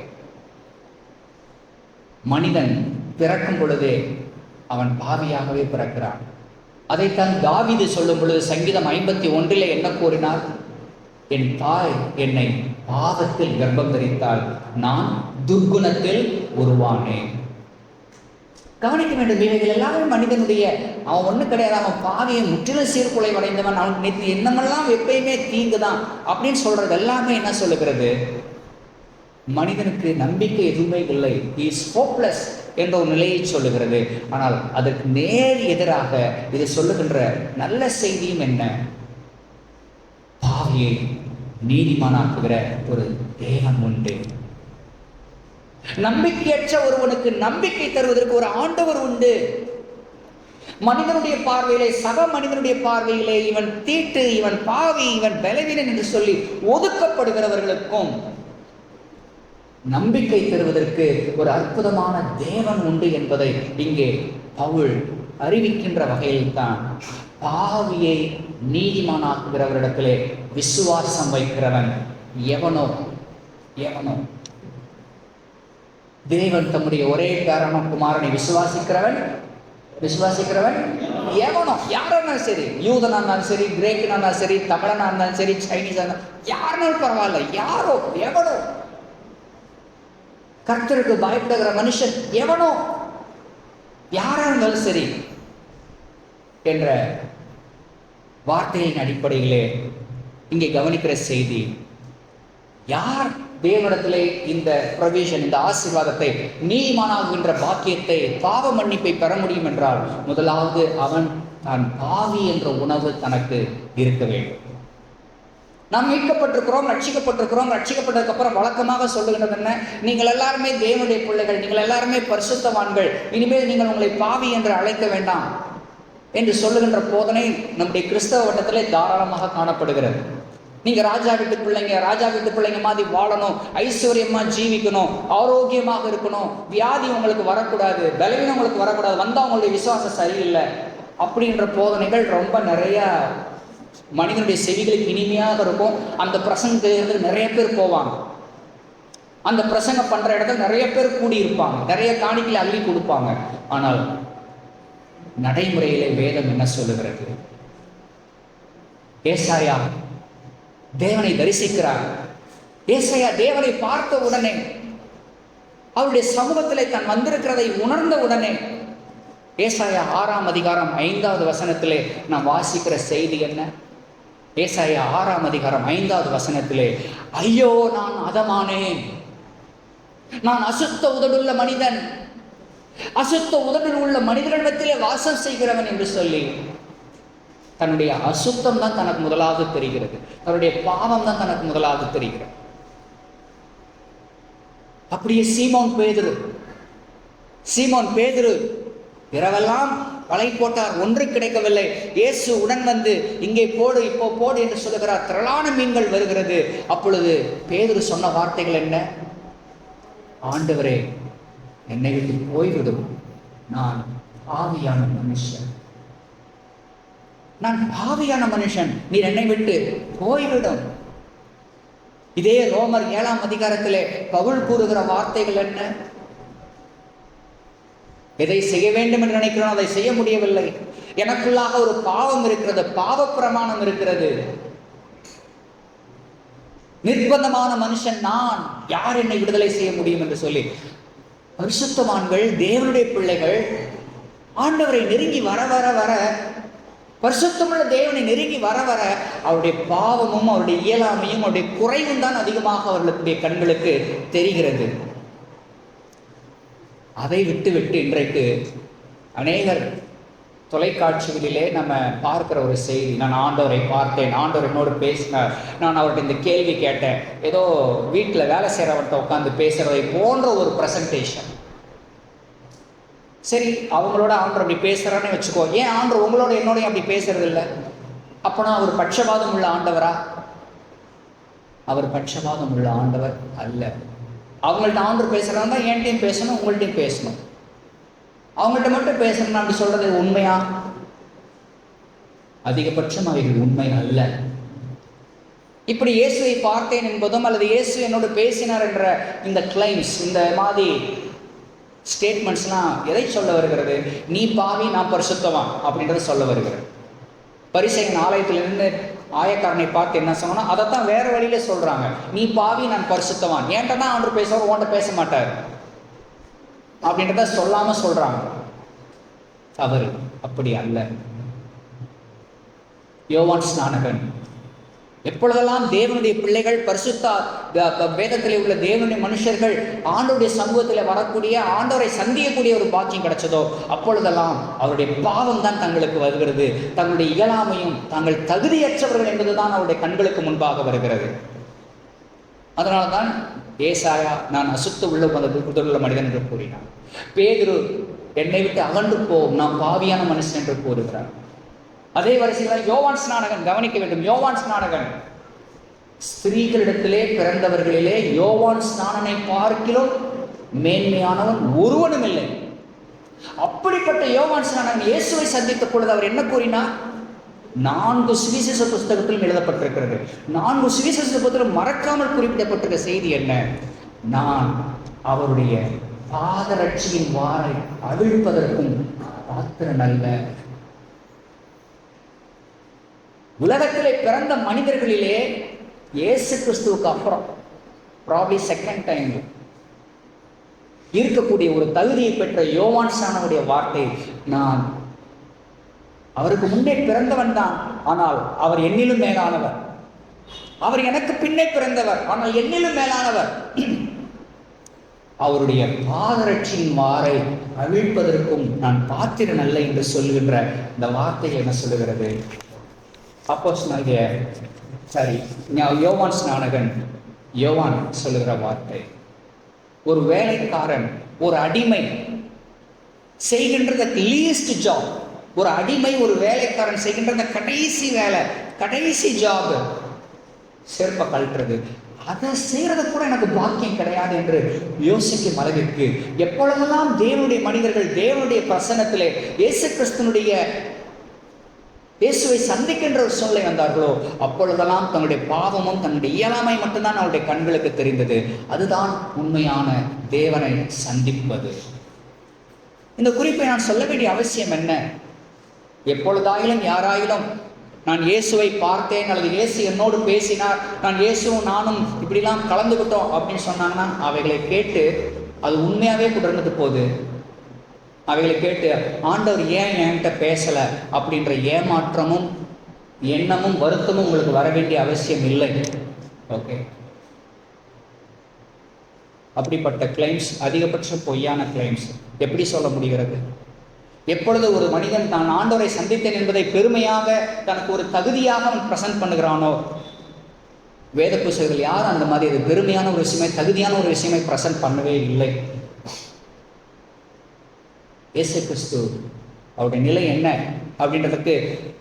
Speaker 2: மனிதன் பிறக்கும் பொழுதே அவன் பாவியாகவே பிறக்கிறான். அதைத்தான் தாவீது சொல்லும் பொழுது சங்கீதம் 51 என்ன கூறினார்? என் தாய் என்னை பாவத்தில் கர்ப்பம் தரித்தாள், நான் துர்குணத்தில் உருவானேன். கவனிக்க வேண்டும், இவைகள் எல்லாமே மனிதனுடைய, அவன் ஒன்றும் கிடையாது, அவன் பாவியை முற்றிலும் சீர்குலைவடைந்தவன், அவனுக்கு நேற்று என்னமெல்லாம் எப்பயுமே தீங்கு தான் அப்படின்னு சொல்றது எல்லாமே என்ன சொல்லுகிறது? மனிதனுக்கு நம்பிக்கை எதுவுமே இல்லை, இஸ் ஹோப்லெஸ் என்ற ஒரு நிலையை சொல்லுகிறது. ஆனால் அதற்கு நேர் எதிராக இது சொல்லுகின்ற நல்ல செய்தியும் என்ன? பாவியை நீதிமானாக்குகிற ஒரு தேவன் உண்டு. நம்பிக்கையற்ற ஒருவனுக்கு நம்பிக்கை தருவதற்கு ஒரு ஆண்டவர் உண்டு. மனிதனுடைய பார்வையிலே, சக மனிதனுடைய பார்வையிலே இவன் தீட்டு, இவன் பாவி, இவன் பலவீனன் என்று சொல்லி ஒதுக்கப்படுகிறவர்களுக்கும் நம்பிக்கை தருவதற்கு ஒரு அற்புதமான தேவன் உண்டு என்பதை இங்கே பவுல் அறிவிக்கின்ற வகையில் தான் பாவியை நீதிமானாக்குகிறவரிடத்திலே விசுவாசம் வைக்கிறவன் எவனோ எவனோ தேவன் தம்முடைய ஒரே பேரான குமாரனை விசுவாசிக்கிறவன் எவனோ, யாரா இருந்தாலும் சரி, யூதனா இருந்தாலும் சரி, கிரேக்கனா இருந்தாலும் சரி, தமிழனா இருந்தாலும் சரி, சைனீஸா இருந்தாலும் யாருனாலும் பரவாயில்ல, யாரோ எவனோ கர்த்தருக்கு பயப்படுகிற மனுஷன் எவனோ யாரா இருந்தாலும் சரி என்ற வார்த்தையின் அடிப்படையிலே இங்கே கவனிக்கிற செய்தி, யார் தேவனிடத்திலே இந்த ப்ரொவிஷன், இந்த ஆசீர்வாதத்தை, நீதிமானாகின்ற பாக்கியத்தை, பாவ மன்னிப்பை பெற முடியும் என்றால் முதலாவது அவன் தான் பாவி என்ற உணவு தனக்கு இருக்க வேண்டும். நாம் மீட்கப்பட்டிருக்கிறோம், ரட்சிக்கப்பட்டிருக்கிறோம். ரட்சிக்கப்பட்டதுக்கு அப்புறம் வழக்கமாக சொல்லுகிறது என்ன? நீங்கள் எல்லாருமே தேவனுடைய பிள்ளைகள், நீங்கள் எல்லாருமே பரிசுத்தவான்கள், இனிமேல் நீங்கள் உங்களை பாவி என்று அழைக்க வேண்டாம் என்று சொல்லுகின்ற போதனை நம்முடைய கிறிஸ்தவ வட்டத்திலே தாராளமாக காணப்படுகிறது. நீங்க ராஜா வீட்டு பிள்ளைங்க மாதிரி வாழணும், ஐஸ்வர்யமா ஜீவிக்கணும், ஆரோக்கியமாக இருக்கணும், வியாதி உங்களுக்கு வரக்கூடாது, பலவீனம் உங்களுக்கு வரக்கூடாது, வந்தா உங்களுடைய விசுவாசம் சரியில்லை அப்படின்ற போதனைகள் ரொம்ப நிறைய மனிதனுடைய செவிகளுக்கு இனிமையாக இருக்கும். அந்த பிரசங்கத்துக்கு நிறைய பேர் போவாங்க, அந்த பிரசங்கம் பண்ற இடத்துல நிறைய பேர் கூடியிருப்பாங்க, நிறைய காணிக்கையில் அள்ளி கொடுப்பாங்க. ஆனால் நடைமுறையிலே வேதம் என்ன சொல்லுகிறது? ஏசாயா தேவனை தரிசிக்கிறார். ஏசாயா தேவனை பார்த்த உடனே, அவருடைய சமூகத்திலே தான் வந்திருக்கிறதை உணர்ந்த உடனே, ஏசாயா 6ஆம் அதிகாரம் 5வது வசனத்திலே நாம் வாசிக்கிற செய்தி என்ன? ஏசாயா 6ஆம் அதிகாரம் 5வது வசனத்திலே, ஐயோ நான் அதமானேன், நான் அசுத்த உதடுள்ள மனிதன், அசுத்த உதடில் உள்ள மனிதர்களிடத்திலே வாசம் செய்கிறவன் என்று சொல்லி தன்னுடைய அசுத்தம் தான் தனக்கு முதலாவது தெரிகிறது, தன்னுடைய பாவம் தான் தனக்கு முதலாவது தெரிகிறது. அப்படியே சீமோன் பேதுரு இரவெல்லாம் வலை போட்டார், ஒன்று கிடைக்கவில்லை. இயேசு உடன் வந்து இங்கே போடு, இப்போ போடு என்று சொல்லுகிறார். திரளான மீன்கள் வருகிறது. அப்பொழுது பேதுரு சொன்ன வார்த்தைகள் என்ன? ஆண்டவரே, என்னை விட்டு போய்விடும், நான் பாவியான மனுஷன், நீர் என்னை விட்டு போய்விடும். இதே ரோமர் 7ஆம் அதிகாரத்திலே பவுல் கூறுகிற வார்த்தைகள் என்ன? எதை செய்ய வேண்டும் என்று நினைக்கிறோம் அதை செய்ய முடியவில்லை, எனக்குள்ளாக ஒரு பாவம் இருக்கிறது, பாவ பிரமாணம் இருக்கிறது, நிர்பந்தமான மனுஷன் நான், யார் என்னை விடுதலை செய்ய முடியும் என்று சொல்லி பரிசுத்தவான்கள், தேவனுடைய பிள்ளைகள் ஆண்டவரை நெருங்கி வர வர வர, பரிசுத்தமுள்ள தேவனை நெருங்கி வர வர அவருடைய பாவமும் அவருடைய இயலாமையும் அவருடைய குறைவும் தான் அதிகமாக அவர்களுடைய கண்களுக்கு தெரிகிறது. அதை விட்டு இன்றைக்கு அநேகர் தொலைக்காட்சிகளிலே நம்ம பார்க்கிற ஒரு செய்தி, நான் ஆண்டவரை பார்த்தேன், ஆண்டவர் என்னோடு பேசினார், நான் அவர்கிட்ட இந்த கேள்வி கேட்டேன், ஏதோ வீட்டில் வேலை செய்கிறவர்கிட்ட உட்காந்து பேசுறதை போன்ற ஒரு ப்ரெசன்டேஷன். சரி, அவங்களோட ஆண்டவர் அப்படி பேசுறான்னு வச்சுக்கோ, ஏன் ஆண்டவர் உங்களோட என்னோட அப்படி பேசுறது இல்லை? அப்போனா அவர் பட்சபாதம் உள்ள ஆண்டவரா? அவர் பட்சபாதம் உள்ள ஆண்டவர் அல்ல. அவங்கள்ட்ட ஆண்டவர் பேசுகிறாங்க, என்கிட்டையும் பேசணும், உங்கள்கிட்டையும் பேசணும். அவங்கள்ட்ட மட்டும் பேசணும் அப்படி சொல்றது உண்மையா? அதிகபட்சம் அவைகள் உண்மை அல்ல. இப்படி இயேசுவை பார்த்தேன் என்பதும் அல்லது இயேசு என்னோடு பேசினார் என்ற இந்த கிளைம்ஸ், இந்த மாதிரி ஸ்டேட்மெண்ட்ஸ்லாம் எதை சொல்ல வருகிறது? நீ பாவி நான் பரிசுத்தவான் அப்படின்றத சொல்ல வருகிறது. பரிசேயன் ஆலயத்திலிருந்து ஆயக்காரனை பார்த்து என்ன சொன்னா, அதைத்தான் வேற வழியில சொல்றாங்க. நீ பாவி நான் பரிசுத்தவான், ஏன்ட்ட தான் ஆண்டவர் பேசுவார், உன்கிட்ட பேச மாட்டார் அப்படின்றத சொல்லாம சொல்றாங்க. தவறு, அப்படி அல்ல. யோவான் ஸ்நானகன் எப்பொழுதெல்லாம் தேவனுடைய பிள்ளைகள், பரிசுத்த வேதத்திலே உள்ள தேவனுடைய மனுஷர்கள் ஆண்டவருடைய சமூகத்தில் வரக்கூடிய, ஆண்டவரை சந்திக்கக்கூடிய ஒரு பாக்கியம் கிடைச்சதோ அப்பொழுதெல்லாம் அவருடைய பாவம் தான் தங்களுக்கு வருகிறது. தங்களுடைய இயலாமையும் தாங்கள் தகுதியற்றவர்கள் என்பதுதான் அவருடைய கண்களுக்கு முன்பாக வருகிறது. அதனால்தான் ஏசாயா நான் அசுத்த உள்ள முதலுள்ள மனிதன் என்று கூறினான். பேதுரு என்னை விட்டு அகன்று போம் நான் பாவியான மனுஷன் என்று கூறுகிறார். அதே வரிசையில் யோவான் ஸ்நானகன் கவனிக்க வேண்டும். யோவான் ஸ்நானகன் ஸ்திரீகளிடத்திலே பிறந்தவர்களிலே யோவான் ஸ்நானனை பார்க்கிலும் மேன்மையானவன் ஒருவனும் இல்லை. அப்படிப்பட்ட யோவான் ஸ்நானகன் இயேசுவை சந்தித்த பொழுது அவர் என்ன கூறினார்? 4 சுவிசேஷ புஸ்தகத்திலும் எழுதப்பட்டிருக்கிறது. 4 சுவிசேஷ புத்தகத்திலும் மறக்காமல் குறிப்பிடப்பட்டிருக்க செய்தி என்ன? நான் அவருடைய பாதரட்சியின் வாரை அவிழ்ப்பதற்கும் பாத்திரன் அல்ல. உலகத்திலே பிறந்த மனிதர்களிலே இயேசு கிறிஸ்துவுக்கு அப்புறம் ப்ராபப்லி செகண்ட் டைம் இருக்கக்கூடிய ஒரு தகுதியை பெற்ற யோவான் ஸ்நானனுடைய வார்த்தை, நான் அவருக்கு முன்னே பிறந்தவன் தான், ஆனால் அவர் என்னிலும் மேலானவர். அவர் எனக்கு பின்னே பிறந்தவர், ஆனால் என்னிலும் மேலானவர். அவருடைய பாதரட்சியின் வாரை அவிழ்ப்பதற்கும் நான் பாத்திரன் அல்ல என்று சொல்லுகின்ற இந்த வார்த்தை என்ன சொல்லுகிறது? யோவான் ஸ்நானகன் யோவான் சொல்லுகிற வார்த்தை, ஒரு வேலைக்காரன், ஒரு அடிமை செய்கின்ற லீஸ்ட் ஜாப், ஒரு அடிமை ஒரு வேலைக்காரன் செய்கின்ற கடைசி வேலை, கடைசி ஜாப் செருப்பை கழட்டுறது, அதை செய்யறது கூட எனக்கு பாக்கியம் கிடையாது என்று யோசிக்கும் அளவிற்கு எப்பொழுதெல்லாம் தேவனுடைய மனிதர்கள் தேவனுடைய பிரசன்னத்திலே இயேசு கிறிஸ்துனுடைய இயேசுவை சந்திக்கின்ற ஒரு சூழ்நிலை வந்தார்களோ அப்பொழுதெல்லாம் தன்னுடைய பாவமும் தன்னுடைய இயலாமை மட்டும்தான் அவருடைய கண்களுக்கு தெரிந்தது. அதுதான் உண்மையான தேவனை சந்திப்பது. இந்த குறிப்பை நான் சொல்ல வேண்டிய அவசியம் என்ன? எப்பொழுதாயிலும் யாராயிலும் நான் இயேசுவை பார்த்தேன் அல்லது இயேசு என்னோடு பேசினார், நான் இயேசுவும் நானும் இப்படிலாம் கலந்துக்கிட்டோம் அப்படின்னு சொன்னாங்கன்னா அவைகளை கேட்டு அது உண்மையாகவே குடர்ந்துட்டு போகுது. அவைகளை கேட்டு ஆண்டவர் ஏன் என்கிட்ட பேசலை அப்படின்ற ஏமாற்றமும் எண்ணமும் வருத்தமும் உங்களுக்கு வர வேண்டிய அவசியம் இல்லை. ஓகே, அப்படிப்பட்ட கிளைம்ஸ் அதிகபட்ச பொய்யான கிளைம்ஸ் எப்படி சொல்ல முடிகிறது? எப்பொழுது ஒரு மனிதன் தான் ஆண்டவரை சந்தித்தேன் என்பதை பெருமையாக தனக்கு ஒரு தகுதியாக அவன் பிரசன்ட் பண்ணுகிறானோ, வேத புத்தகங்கள் யாரும் அந்த மாதிரி அது பெருமையான ஒரு விஷயமே தகுதியான ஒரு விஷயமே பிரசன்ட் பண்ணவே இல்லை. இயேசு கிறிஸ்து அவருடைய நிலை என்ன அப்படின்றதுக்கு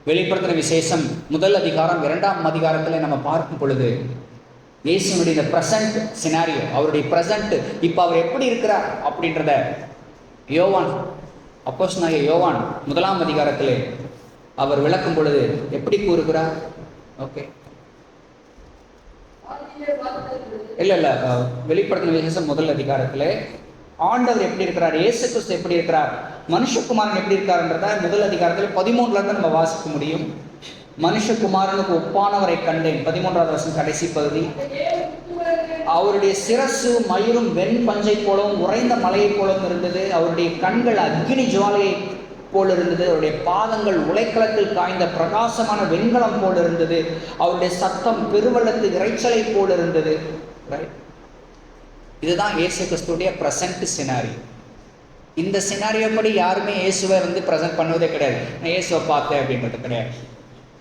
Speaker 2: வெளிப்படுத்தின விசேஷம் 1 அதிகாரம் 2ஆம் அதிகாரத்தில் நம்ம பார்க்கும் பொழுது இயேசுனுடைய இந்த ப்ரெசன்ட் சினாரியோ, அவருடைய ப்ரெசன்ட் இப்போ அவர் எப்படி இருக்கிறார் அப்படின்றத யோவான் அப்போஸ்தலனாகிய யோவான் 1ஆம் அதிகாரத்தில் அவர் விளக்கும் பொழுது எப்படி கூறுகிறார்? ஓகே, இல்லை வெளிப்படுத்தின விசேஷம் 1 அதிகாரத்தில் ஆண்டவர் எப்படி இருக்கிறார், இயேசு கிறிஸ்து எப்படி இருக்கிறார், மனுஷகுமாரன் எப்படி இருக்காருன்றத 1 அதிகாரத்தில் 13 நம்ம வாசிக்க முடியும். மனுஷகுமாரனுக்கு ஒப்பானவரை கண்டேன், 13வது வசனம் கடைசி பகுதி. அவருடைய சிரசு மயிரும் வெண் பஞ்சை போலவும் உறைந்த மலையை போலவும் இருந்தது. அவருடைய கண்கள் அக்னி ஜுவாலையை போல் இருந்தது. அவருடைய பாதங்கள் உலைக்களத்தில் காய்ந்த பிரகாசமான வெண்கலம் போல் இருந்தது. அவருடைய சத்தம் பெருவெள்ளத்து இறைச்சலை போல் இருந்தது. இதுதான் இயேசு கிறிஸ்துடைய ப்ரெசன்ட் சினாரியோ. இந்த சினாரியோ படி யாருமே இயேசுவை ப்ரெசென்ட் பண்ணுவதே கிடையாது. நான் இயேசுவை பார்த்தேன் அப்படின்றது கிடையாது.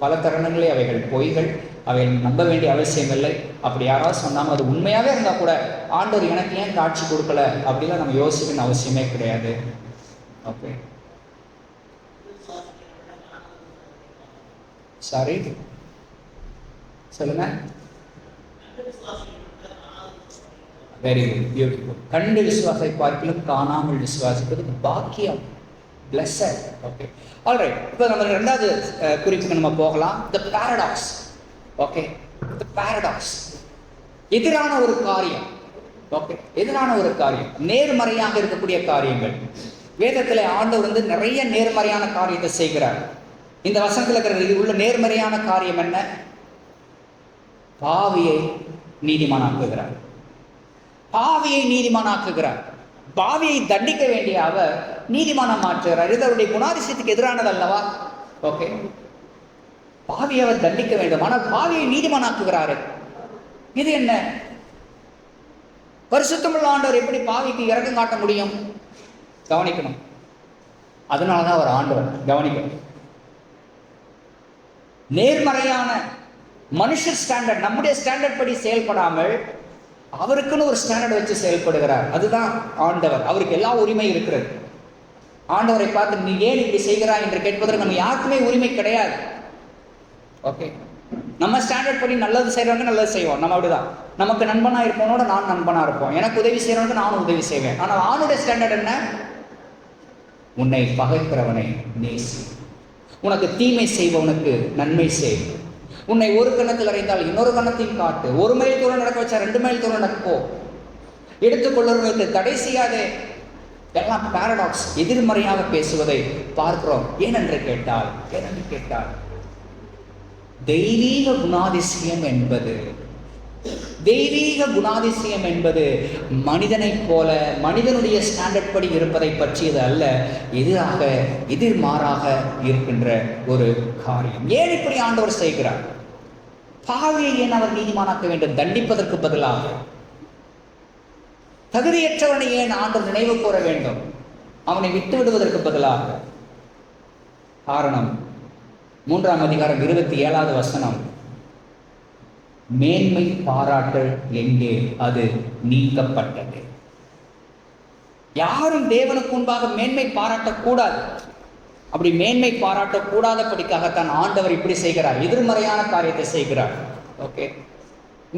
Speaker 2: பல தருணங்களே அவைகள் பொய்கள், அவைகள் நம்ப வேண்டிய அவசியம் இல்லை. அப்படி யாராவது சொன்னாங்க அது உண்மையாகவே இருந்தால் கூட ஆண்டவர் எனக்கு ஏன் காட்சி கொடுக்கல அப்படிலாம் நம்ம யோசிக்கணும் அவசியமே கிடையாது. ஓகே, சாரி சொல்லுங்க. Very good, beautiful. கண்டு விசுவாசத்தை பார்க்கிலும் காணாமல் விசுவாசிப்பது பாக்கியம், பிளஸட். Okay, alright. இப்போ நம்ம ரெண்டாவது குறிப்புக்கு நம்ம போகலாம். த பாரடாக்ஸ். ஓகே, த பாரடாக்ஸ், எதிரான ஒரு காரியம். ஓகே, எதிரான ஒரு காரியம், நேர்மறையாக இருக்கக்கூடிய காரியங்கள். வேதத்தில் ஆண்டவர் நிறைய நேர்மறையான காரியத்தை செய்கிறார். இந்த வசனத்தில் இருக்கிற உள்ள நேர்மறையான காரியம் என்ன? பாவியை நீதிமானாக்குகிறார். பாவியை நீதிமானாக்குகிறார். பாவியை தண்டிக்க வேண்டிய அவர் நீதிமானம் மாற்றுகிறார். இது அவருடைய குணாதிசயத்துக்கு எதிரானது அல்லவா? ஓகே, பாவியை அவர் தண்டிக்க வேண்டும், ஆனால் பாவியை நீதிமானாக்குகிறாரு. இது என்ன? பரிசுத்தமுள்ள ஆண்டவர் எப்படி பாவிக்கு இரக்கம் காட்ட முடியும்? கவனிக்கணும். அதனாலதான் அவர் ஆண்டவர். கவனிக்கணும். நேர்மறையான மனுஷ ஸ்டாண்டர்ட், நம்முடைய ஸ்டாண்டர்ட் படி செயல்படாமல் அவருக்குன்னு ஒரு ஸ்டாண்டர்ட் வச்சு செயல்படுகிறார். அதுதான் ஆண்டவர். அவருக்கு எல்லா உரிமை இருக்கிறது. ஆண்டவரை பார்த்து நீ ஏன் இப்படி செய்கிறாய் என்று கேட்பதற்கு நம்ம யாருக்குமே உரிமை கிடையாது. ஓகே, நம்ம ஸ்டாண்டர்ட் படி நல்லது செய்யறவங்க நல்லது செய்வோம். நம்ம அப்படிதான். நமக்கு நண்பனா இருப்பவனோட நான் நண்பனா இருப்போம். எனக்கு உதவி செய்யறவனுக்கு நானும் உதவி செய்வேன். ஆனால் ஆணுடைய ஸ்டாண்டர்ட் என்ன? உன்னை பகைக்கிறவனை நேசி, உனக்கு தீமை செய்பவனுக்கு நன்மை செய், உன்னை ஒரு கணத்தில் அறைந்தால் இன்னொரு கணத்தையும் காட்டு, ஒரு மைல் தூரம் நடக்க வச்சா 2 மைல் தூரம் நடப்போ, எடுத்துக்கொள்ளுவதற்கு தடை செய்யாதே. எல்லாம் பாரடாக்ஸ், எதிர்மறையாக பேசுவதை பார்க்கிறோம். ஏனென்று கேட்டால் தெய்வீக குணாதிசயம் என்பது மனிதனை போல மனிதனுடைய ஸ்டாண்டர்ட் படி இருப்பதை பற்றியது அல்ல. எதிர்மாறாக இருக்கின்ற ஒரு காரியம். ஏன் இப்படி ஆண்டவர் செய்கிறார்? பாவியை ஏன் அவர் நீதிமானாக்க வேண்டும்? தண்டிப்பதற்கு பதிலாக தகுதியற்றவனை ஏன் ஆண்டவர் நினைவு கூற வேண்டும்? அவனை விட்டு விடுவதற்கு பதிலாக. காரணம் 3ஆம் அதிகாரம் 27வது வசனம். மேன்மை பாராட்டல் எங்கே? அது நீக்கப்பட்டது. யாரும் தேவனுக்கு முன்பாக மேன்மை பாராட்டக்கூடாது. அப்படி மேன்மை பாராட்டக்கூடாதபடிக்காகத்தான் ஆண்டவர் இப்படி செய்கிறார், எதிர்மறையான காரியத்தை செய்கிறார். ஓகே,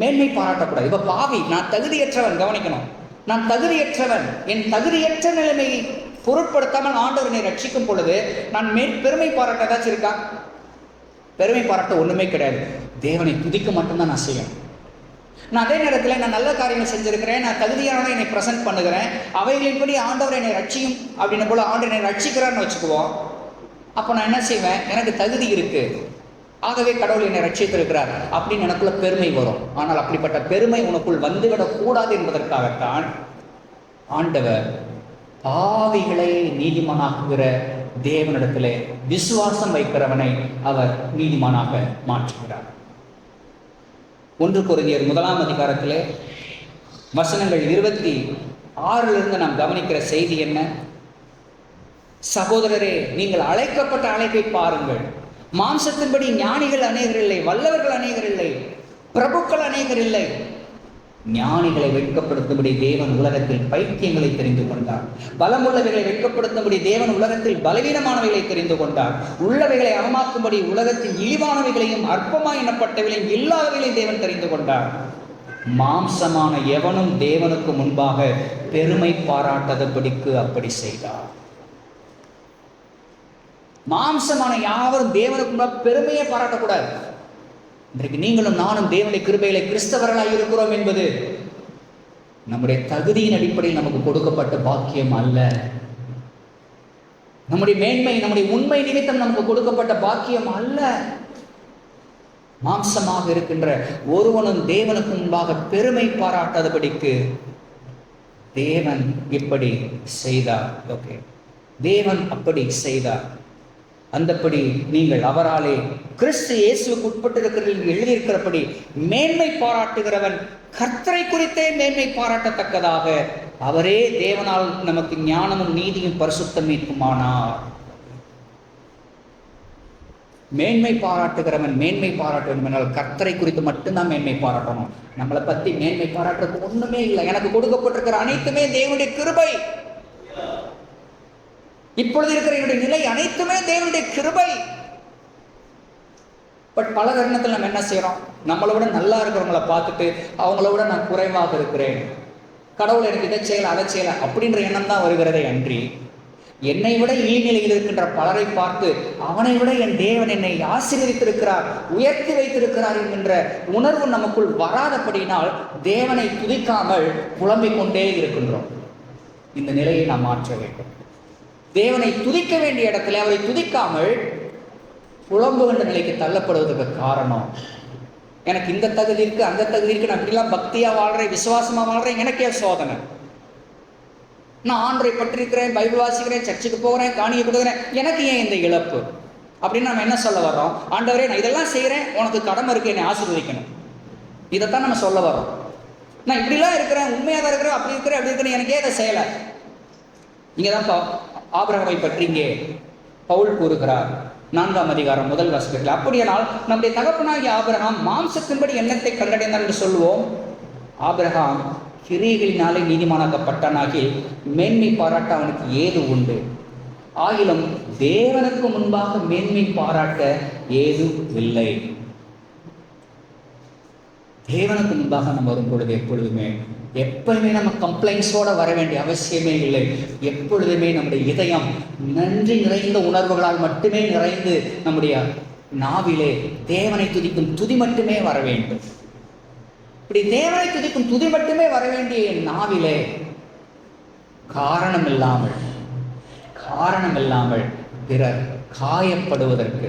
Speaker 2: மேன்மை பாராட்டக்கூடாது. இப்ப பாவி, நான் தகுதியற்றவன். கவனிக்கணும், நான் தகுதியற்றவன். என் தகுதியற்ற நிலைமையை பொருட்படுத்தாமல் ஆண்டவர் என்னை ரட்சிக்கும் பொழுது நான் பெருமை பாராட்ட ஏதாச்சும் இருக்கா? பெருமை பாராட்ட ஒண்ணுமே கிடையாது. தேவனை துதிக்க மட்டும்தான் நான் செய்யணும். நான் அதே நேரத்தில் நான் நல்ல காரியங்கள் செஞ்சிருக்கிறேன், நான் தகுதியானவனை என்னை பிரசன்ட் பண்ணுகிறேன், அவைகளின்படி ஆண்டவர் என்னை ரட்சியும் அப்படின்னு போல ஆண்டவர் என்னை ரட்சிக்கிறான்னு வச்சுக்குவோம். அப்போ நான் என்ன செய்வேன்? எனக்கு தகுதி இருக்கு, ஆகவே கடவுள் என்னை ரட்சித்திருக்கிறார் அப்படின்னு எனக்குள்ள பெருமை வரும். ஆனால் அப்படிப்பட்ட பெருமை உனக்குள் வந்துவிடக்கூடாது என்பதற்காகத்தான் ஆண்டவர் பாவிகளை நீதிமானாக்குகிற தேவனிடத்திலே விசுவாசம் வைக்கிறவனை அவர் நீதிமானாக மாற்றுகிறார். 1 கொரிந்தியர் 1ஆம் அதிகாரத்திலே வசனங்கள் 26 நாம் கவனிக்கிற செய்தி என்ன? சகோதரரே, நீங்கள் அழைக்கப்பட்ட அழைப்பை பாருங்கள். மாம்சத்தின்படி ஞானிகள் அநேகர் இல்லை, வல்லவர்கள் அநேகர் இல்லை, பிரபுக்கள் அநேகர் இல்லை. ஞானிகளை வெட்கப்படுத்தும்படி தேவன் உலகத்தில் பைத்தியங்களை தெரிந்து கொண்டார். பலமுள்ளவைகளை வெட்கப்படுத்தும்படி தேவன் உலகத்தில் பலவீனமானவைகளை தெரிந்து கொண்டார். உள்ளவைகளை அவமாக்கும்படி உலகத்தின் இழிவானவைகளையும் அற்பமாய் எண்ணப்பட்டவைகளையும் இல்லாதவைகளையும் தேவன் தெரிந்து கொண்டார். மாம்சமான எவனும் தேவனுக்கு முன்பாக பெருமை பாராட்டாதபடிக்கு அப்படி செய்தார். மாம்சமான யாவரும் தேவனுக்கு முன்பாக பெருமையை பாராட்டக்கூடாது. இன்றைக்கு நீங்களும் நானும் தேவனுடைய கிருபையிலே கிறிஸ்தவர்களாக இருக்கிறோம் என்பது நம்முடைய தகுதியின் அடிப்படையில் நமக்கு கொடுக்கப்பட்ட பாக்கியம் அல்ல. நம்முடைய மேன்மை, நம்முடைய உண்மை நிமித்தம் நமக்கு கொடுக்கப்பட்ட பாக்கியம் அல்ல. மாம்சமாக இருக்கின்ற ஒருவனும் தேவனுக்கு முன்பாக பெருமை பாராட்டாதபடிக்கு தேவன் இப்படி செய்தார். ஓகே, தேவன் அப்படி செய்தார். அந்தப்படி நீங்கள் அவராலே கிறிஸ்து இயேசுவுக்கு உட்பட்டிருக்கிறீர்கள் எழுதியிருக்கிறபடி மேன்மை பாராட்டுகிறவன் கர்த்தரை குறித்தே மேன்மை பாராட்டத்தக்கதாக அவரே தேவனால் நமக்கு ஞானமும் நீதியும் பரிசுத்தம் மீட்குமானார். மேன்மை பாராட்டுகிறவன் மேன்மை பாராட்ட வேண்டும் என்றால் கர்த்தரை குறித்து மட்டும்தான் மேன்மை பாராட்டணும். நம்மளை பத்தி மேன்மை பாராட்டுறதுக்கு ஒண்ணுமே இல்லை. எனக்கு கொடுக்கப்பட்டிருக்கிற அனைத்துமே தேவனுடைய கிருபை. இப்பொழுது இருக்கிற என்னுடைய நிலை அனைத்துமே தேவனுடைய கிருபை. பட் பல தருணத்தில் நம்ம என்ன செய்கிறோம், நம்மளை விட நல்லா இருக்கிறவங்கள பார்த்துட்டு அவங்கள விட நான் குறைவாக இருக்கிறேன், கடவுள் எனக்கு இதை செய்யலை அதை செய்யலை அப்படின்ற எண்ணம் தான் வருகிறதே அன்றி, என்னை விட இழிநிலையில் இருக்கின்ற பலரை பார்த்து அவனை விட என் தேவன் என்னை ஆசீர்வதித்திருக்கிறார், உயர்த்தி வைத்திருக்கிறார் என்கின்ற உணர்வு நமக்குள் வராதபடியினால் தேவனை துதிக்காமல் புலம்பிக் கொண்டே இருக்கின்றோம். இந்த நிலையை நாம் மாற்ற வேண்டும். தேவனை துதிக்க வேண்டிய இடத்துல அவரை துதிக்காமல் புலம்புகின்ற நிலைக்கு தள்ளப்படுவதற்கு காரணம், எனக்கு இந்த தகுதி இருக்கு அந்த தகுதி இருக்கு, நான் இப்படிலாம் பக்தியா வாழ்றேன் விசுவாசமா வாழ்றேன், எனக்கே சோதனை, நான் ஆண்டரை பற்றிருக்கிறேன், பைபிள் வாசிக்கிறேன், சர்ச்சுக்கு போகிறேன், காணியை கொடுக்குறேன், எனக்கு ஏன் இந்த இழப்பு அப்படின்னு நம்ம என்ன சொல்ல வர்றோம்? ஆண்டவரே நான் இதெல்லாம் செய்கிறேன், உனக்கு கடமை இருக்கு, என்னை ஆசீர்வதிக்கணும், இதைத்தான் நம்ம சொல்ல வரோம். நான் இப்படிலாம் இருக்கிறேன், உண்மையாக தான் இருக்கிறேன், அப்படி இருக்கிறேன் அப்படி இருக்கிறேன், எனக்கே அதை செய்யலை. இங்கே தான் ஆபிரகாமை பற்றி இங்கே பவுல் கூறுகிறார் 4ஆம் அதிகாரம் 1 வசனத்தில். அப்படியானால் நம்முடைய தகப்பனாகிய ஆபிரகாம் மாம்சத்தின்படி எண்ணத்தை கண்டடைந்தார் என்று சொல்லுவோம். ஆபிரகாம் கிரியைகளினாலே நீதிமானாக்கப்பட்டானாகி மேன்மை பாராட்ட அவனுக்கு ஏது உண்டு? ஆகிலும் தேவனுக்கு முன்பாக மேன்மை பாராட்ட ஏது இல்லை. தேவனுக்கு முன்பாக நம்ம வரும் பொழுது எப்பொழுதுமே நம்ம கம்ப்ளைண்ட்ஸோட வர வேண்டிய அவசியமே இல்லை. எப்பொழுதுமே நம்முடைய இதயம் நன்றி நிறைந்த உணர்வுகளால் மட்டுமே நிறைந்து நம்முடைய நாவிலே தேவனை துதிக்கும் துதி மட்டுமே வர வேண்டும். இப்படி தேவனை துதிக்கும் துதி மட்டுமே வர வேண்டிய என் நாவிலே காரணம் இல்லாமல் பிறர் காயப்படுவதற்கு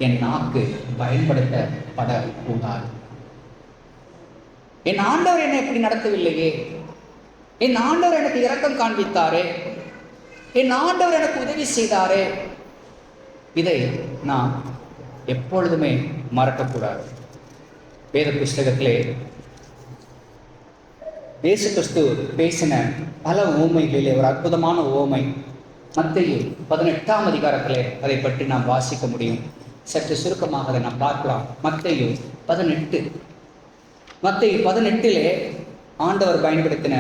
Speaker 2: என் நாக்கு பயன்படுத்தப்படக்கூடாது. என் ஆண்டவர் என்னை எப்படி நடத்தவில்லையே, என் ஆண்டவர் எனக்கு இரக்கம் காண்பித்தாரே, என் ஆண்டவர் எனக்கு உதவி செய்தாரே, இதை நான் எப்பொழுதுமே மறக்கக்கூடாது. வேத புஸ்தகத்திலே இயேசு கிறிஸ்து பேசின பல உவமைகளிலே ஒரு அற்புதமான உவமை மத்தேயு 18ஆம் அதிகாரத்திலே அதை பற்றி நாம் வாசிக்க முடியும். சற்று சுருக்கமாக அதை நாம் பார்க்கலாம். மத்தேயு 18 ஆண்டவர் பயன்படுத்தின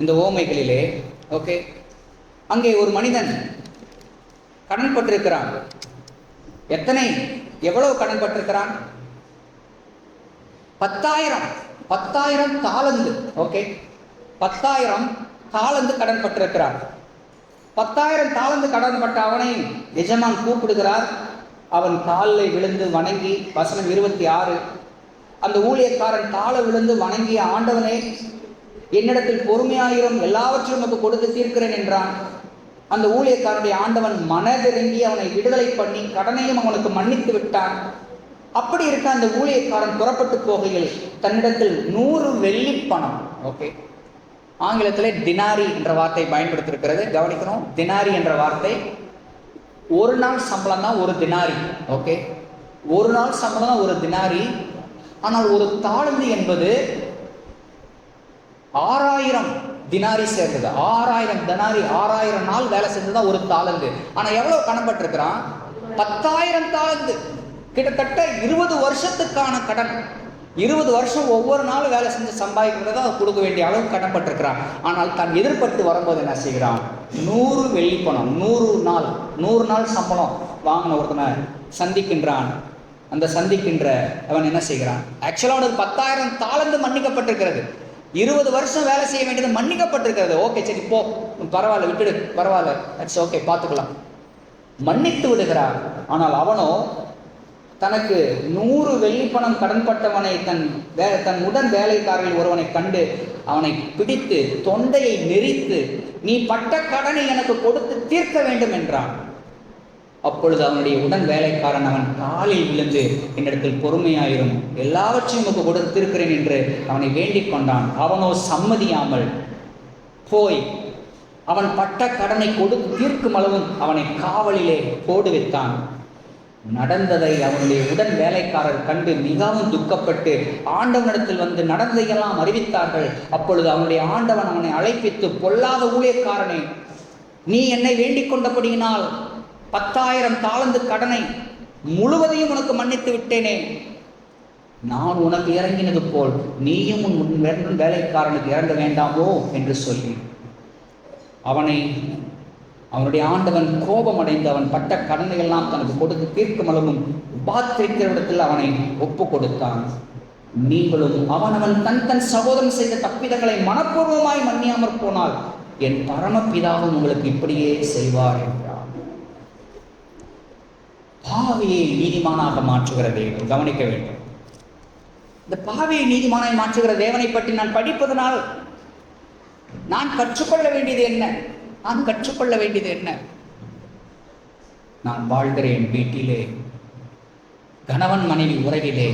Speaker 2: இந்த உவமைகளிலே ஓகே, அங்கே ஒரு மனிதன் கடன் பட்டிருக்கிறான். எவ்வளவு கடன் பட்டிருக்கிறான்? 10,000 தாலந்து. ஓகே, 10,000 தாலந்து கடன் பட்டிருக்கிறார். 10,000 தாலந்து கடன் பட்ட அவனை எஜமான் கூப்பிடுகிறார். அவன் காலில் விழுந்து வணங்கி, வசனம் 26, அந்த ஊழியக்காரன் கால விழுந்து வணங்கிய, ஆண்டவனே என்னிடத்தில் பொறுமையாயிரும், எல்லாவற்றையும் நமக்கு கொடுத்து தீர்க்கிறேன் என்றான். அந்த ஊழியக்காரனுடைய ஆண்டவன் மனதிறங்கி அவனை விடுதலை பண்ணி கடனையும் அவனுக்கு மன்னித்து விட்டான். அப்படி இருக்க அந்த ஊழியக்காரன் புறப்பட்டு போகையில் தன்னிடத்தில் 100 வெள்ளி பணம், ஓகே, ஆங்கிலத்தில் தினாரி என்ற வார்த்தை பயன்படுத்தியிருக்கிறது, கவனிக்கணும். தினாரி என்ற வார்த்தை ஒரு நாள் சம்பளம் தான் ஒரு தினாரி. ஓகே, ஒரு நாள் சம்பளம் தான் ஒரு தினாரி. ஆனால் ஒரு தாளந்து என்பது 6,000 தினாரி சேர்ந்தது. 6,000 தினாரி, 6,000 நாள் வேலை செஞ்சதுதான் ஒரு தாளந்து. ஆனா எவ்வளவு கணப்பட்டிருக்கிறான்? 10,000 தாளந்து, கிட்டத்தட்ட 20 வருஷத்துக்கான கடன். 20 வருஷம் ஒவ்வொரு நாளும் வேலை செஞ்சு சம்பாதிக்கிறதா கொடுக்க வேண்டிய அளவு கடன்பட்டிருக்கிறான். ஆனால் தான் எதிர்பட்டு வரும்போது என்ன செய்கிறான்? 100 வெள்ளி பணம், 100 நாள் சம்பளம் வாங்கின ஒருத்தனை சந்திக்கின்றான். அந்த சந்திக்கின்ற அவன் என்ன செய்கிறான்? ஆக்சுவலாக அவனுக்கு 10,000 தாளந்து மன்னிக்கப்பட்டிருக்கிறது. 20 வருஷம் வேலை செய்ய வேண்டியது மன்னிக்கப்பட்டிருக்கிறது. ஓகே, சரி போ, பரவாயில்ல, விட்டுடு, பரவாயில்ல, இட்ஸ் ஓகே, பார்த்துக்கலாம், மன்னித்து விடுகிறார். ஆனால் அவனோ தனக்கு 100 வெள்ளி பணம் கடன்பட்டவனை தன் உடன் வேலைக்காரர்கள் ஒருவனை கண்டு அவனை பிடித்து தொண்டையை நெரித்து, நீ பட்ட கடனை எனக்கு கொடுத்து தீர்க்க வேண்டும் என்றான். அப்பொழுது அவனுடைய உடன் வேலைக்காரன் அவன் காலில் விழுந்து, என்னிடத்தில் பொறுமையாயிரும், எல்லாவற்றையும் உனக்கு கொடுத்து தீர்க்கிறேன் என்று அவனை வேண்டிக் கொண்டான். அவனோ சம்மதியாமல் போய் அவன் பட்ட கடனை கொடுத்து தீர்க்கும் அளவும் அவனை காவலிலே போடு வைத்தான். நடந்ததை அவனுடைய உடன் வேலைக்காரர் கண்டு மிகவும் துக்கப்பட்டு ஆண்டவனிடத்தில் வந்து நடந்ததையெல்லாம் அறிவித்தார்கள். அப்பொழுது அவனுடைய ஆண்டவன் அவனை அழைப்பித்து, பொல்லாத ஊழியக்காரனே, நீ என்னை வேண்டிக் கொண்டபடியினால் 10,000 தாளந்து கடனை முழுவதையும் உனக்கு மன்னித்து விட்டேனே, நான் உனக்கு இறங்கினது போல் நீயும் உன் வேலைக்காரனுக்கு இறங்க வேண்டாமோ என்று சொல்லி அவனுடைய ஆண்டவன் கோபம் அடைந்து அவன் பட்ட கடனை எல்லாம் தனக்கு கொடுத்து தீர்க்கும் அளவும் உபாத்திரிக்கிற இடத்தில் அவனை ஒப்பு கொடுத்தான். நீங்களும் அவனவன் தன் தன் சகோதரன் செய்த தப்பிதங்களை மனப்பூர்வமாய் மன்னியாமற் போனால் என் பரமபிதாவும் உங்களுக்கு இப்படியே செய்வார் என்றார். பாவியை நீதிமானாக மாற்றுகிற தேவன், கவனிக்க வேண்டும். இந்த பாவியை நீதிமானாய் மாற்றுகிற தேவனை பற்றி நான் படிப்பதனால் நான் கற்றுக்கொள்ள வேண்டியது என்ன? நான் வாழ்கிற என் வீட்டிலே, கணவன் மனைவி உறவிலே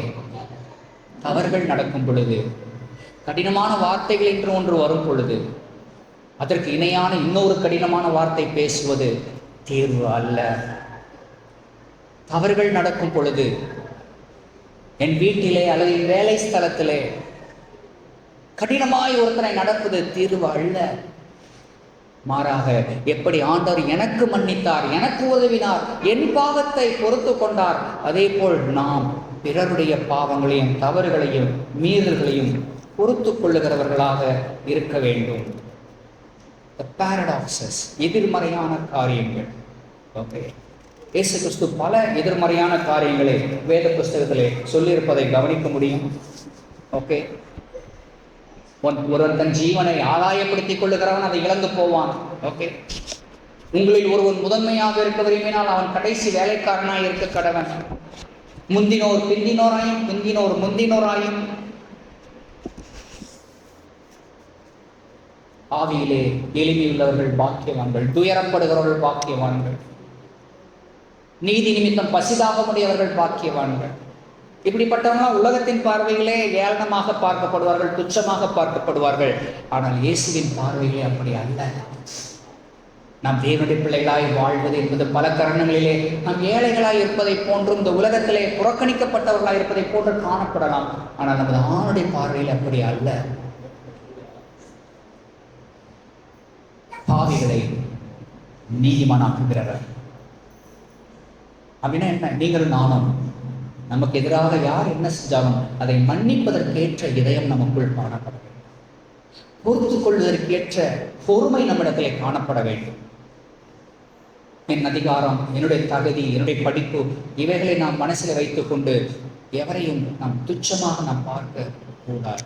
Speaker 2: தவறுகள் நடக்கும் பொழுது, கடினமான வார்த்தைகள் என்று ஒன்று வரும் பொழுது, அதற்கு இணையான இன்னொரு கடினமான வார்த்தை பேசுவது தீர்வு அல்ல. தவறுகள் நடக்கும் பொழுது என் வீட்டிலே அல்லது என் வேலை ஸ்தலத்திலே கடினமாய் ஒருத்தனை நடப்பது தீர்வு அல்ல. மாறாக எப்படி ஆண்டவர் எனக்கு மன்னித்தார், எனக்கு உதவினார், என் பாவத்தை பொறுத்து கொண்டார், அதே போல் நாம் பிறருடைய பாவங்களையும் தவறுகளையும் மீறல்களையும் பொறுத்து கொள்ளுகிறவர்களாக இருக்க வேண்டும். பாரடாக்சஸ், எதிர்மறையான காரியங்கள். ஓகே, இயேசு கிறிஸ்து பல எதிர்மறையான காரியங்களை வேத புஸ்தகத்திலே சொல்லியிருப்பதை கவனிக்க முடியும். ஓகே, ஒருவன் தன் ஜீவனை ஆதாயப்படுத்திக் கொள்ளுகிறவன் அதை இழந்து போவான். ஓகே, உங்களில் ஒருவன் முதன்மையாக இருக்க விரும்பினால் அவன் கடைசி வேலைக்காரனாய் இருக்க கடவன். முந்தினோர் பிந்தினோராயும் பிந்தினோர் முந்தினோராயும். ஆவியிலே எளிமையுள்ளவர்கள் பாக்கியவான்கள், துயரப்படுகிறவர்கள் பாக்கியவான்கள், நீதி நிமித்தம் பசிதாக முடியவர்கள் பாக்கியவான்கள். இப்படிப்பட்டவங்க உலகத்தின் பார்வையிலே ஏளனமாக பார்க்கப்படுவார்கள், துச்சமாக பார்க்கப்படுவார்கள். ஆனால் இயேசுவின் பார்வையிலே அப்படி அல்ல. நாம் தேவனுடைய பிள்ளைகளாய் வாழ்வது என்பது பல காரணங்களிலே நாம் ஏழைகளாய் இருப்பதை போன்றும் இந்த உலகத்திலே புறக்கணிக்கப்பட்டவர்களாய் இருப்பதை போன்று காணப்படலாம். ஆனால் நமது ஆணுடைய பார்வையில் அப்படி அல்ல. பாவிகளை நீதிமானாக்குகிறவர் அப்படின்னா என்ன? நீங்கள் நானும் நமக்கு எதிராக யார் என்ன செஞ்சாலும் அதை மன்னிப்பதற்கேற்ற இதயம் நமக்குள் காணப்பட வேண்டும். பொறுத்து கொள்வதற்கேற்ற பொறுமை நம்மிடத்திலே காணப்பட வேண்டும். என் அதிகாரம், என்னுடைய தகுதி, என்னுடைய படிப்பு, இவைகளை நாம் மனசில் வைத்துக் கொண்டு எவரையும் நாம் துச்சமாக நாம் பார்க்க கூடாது.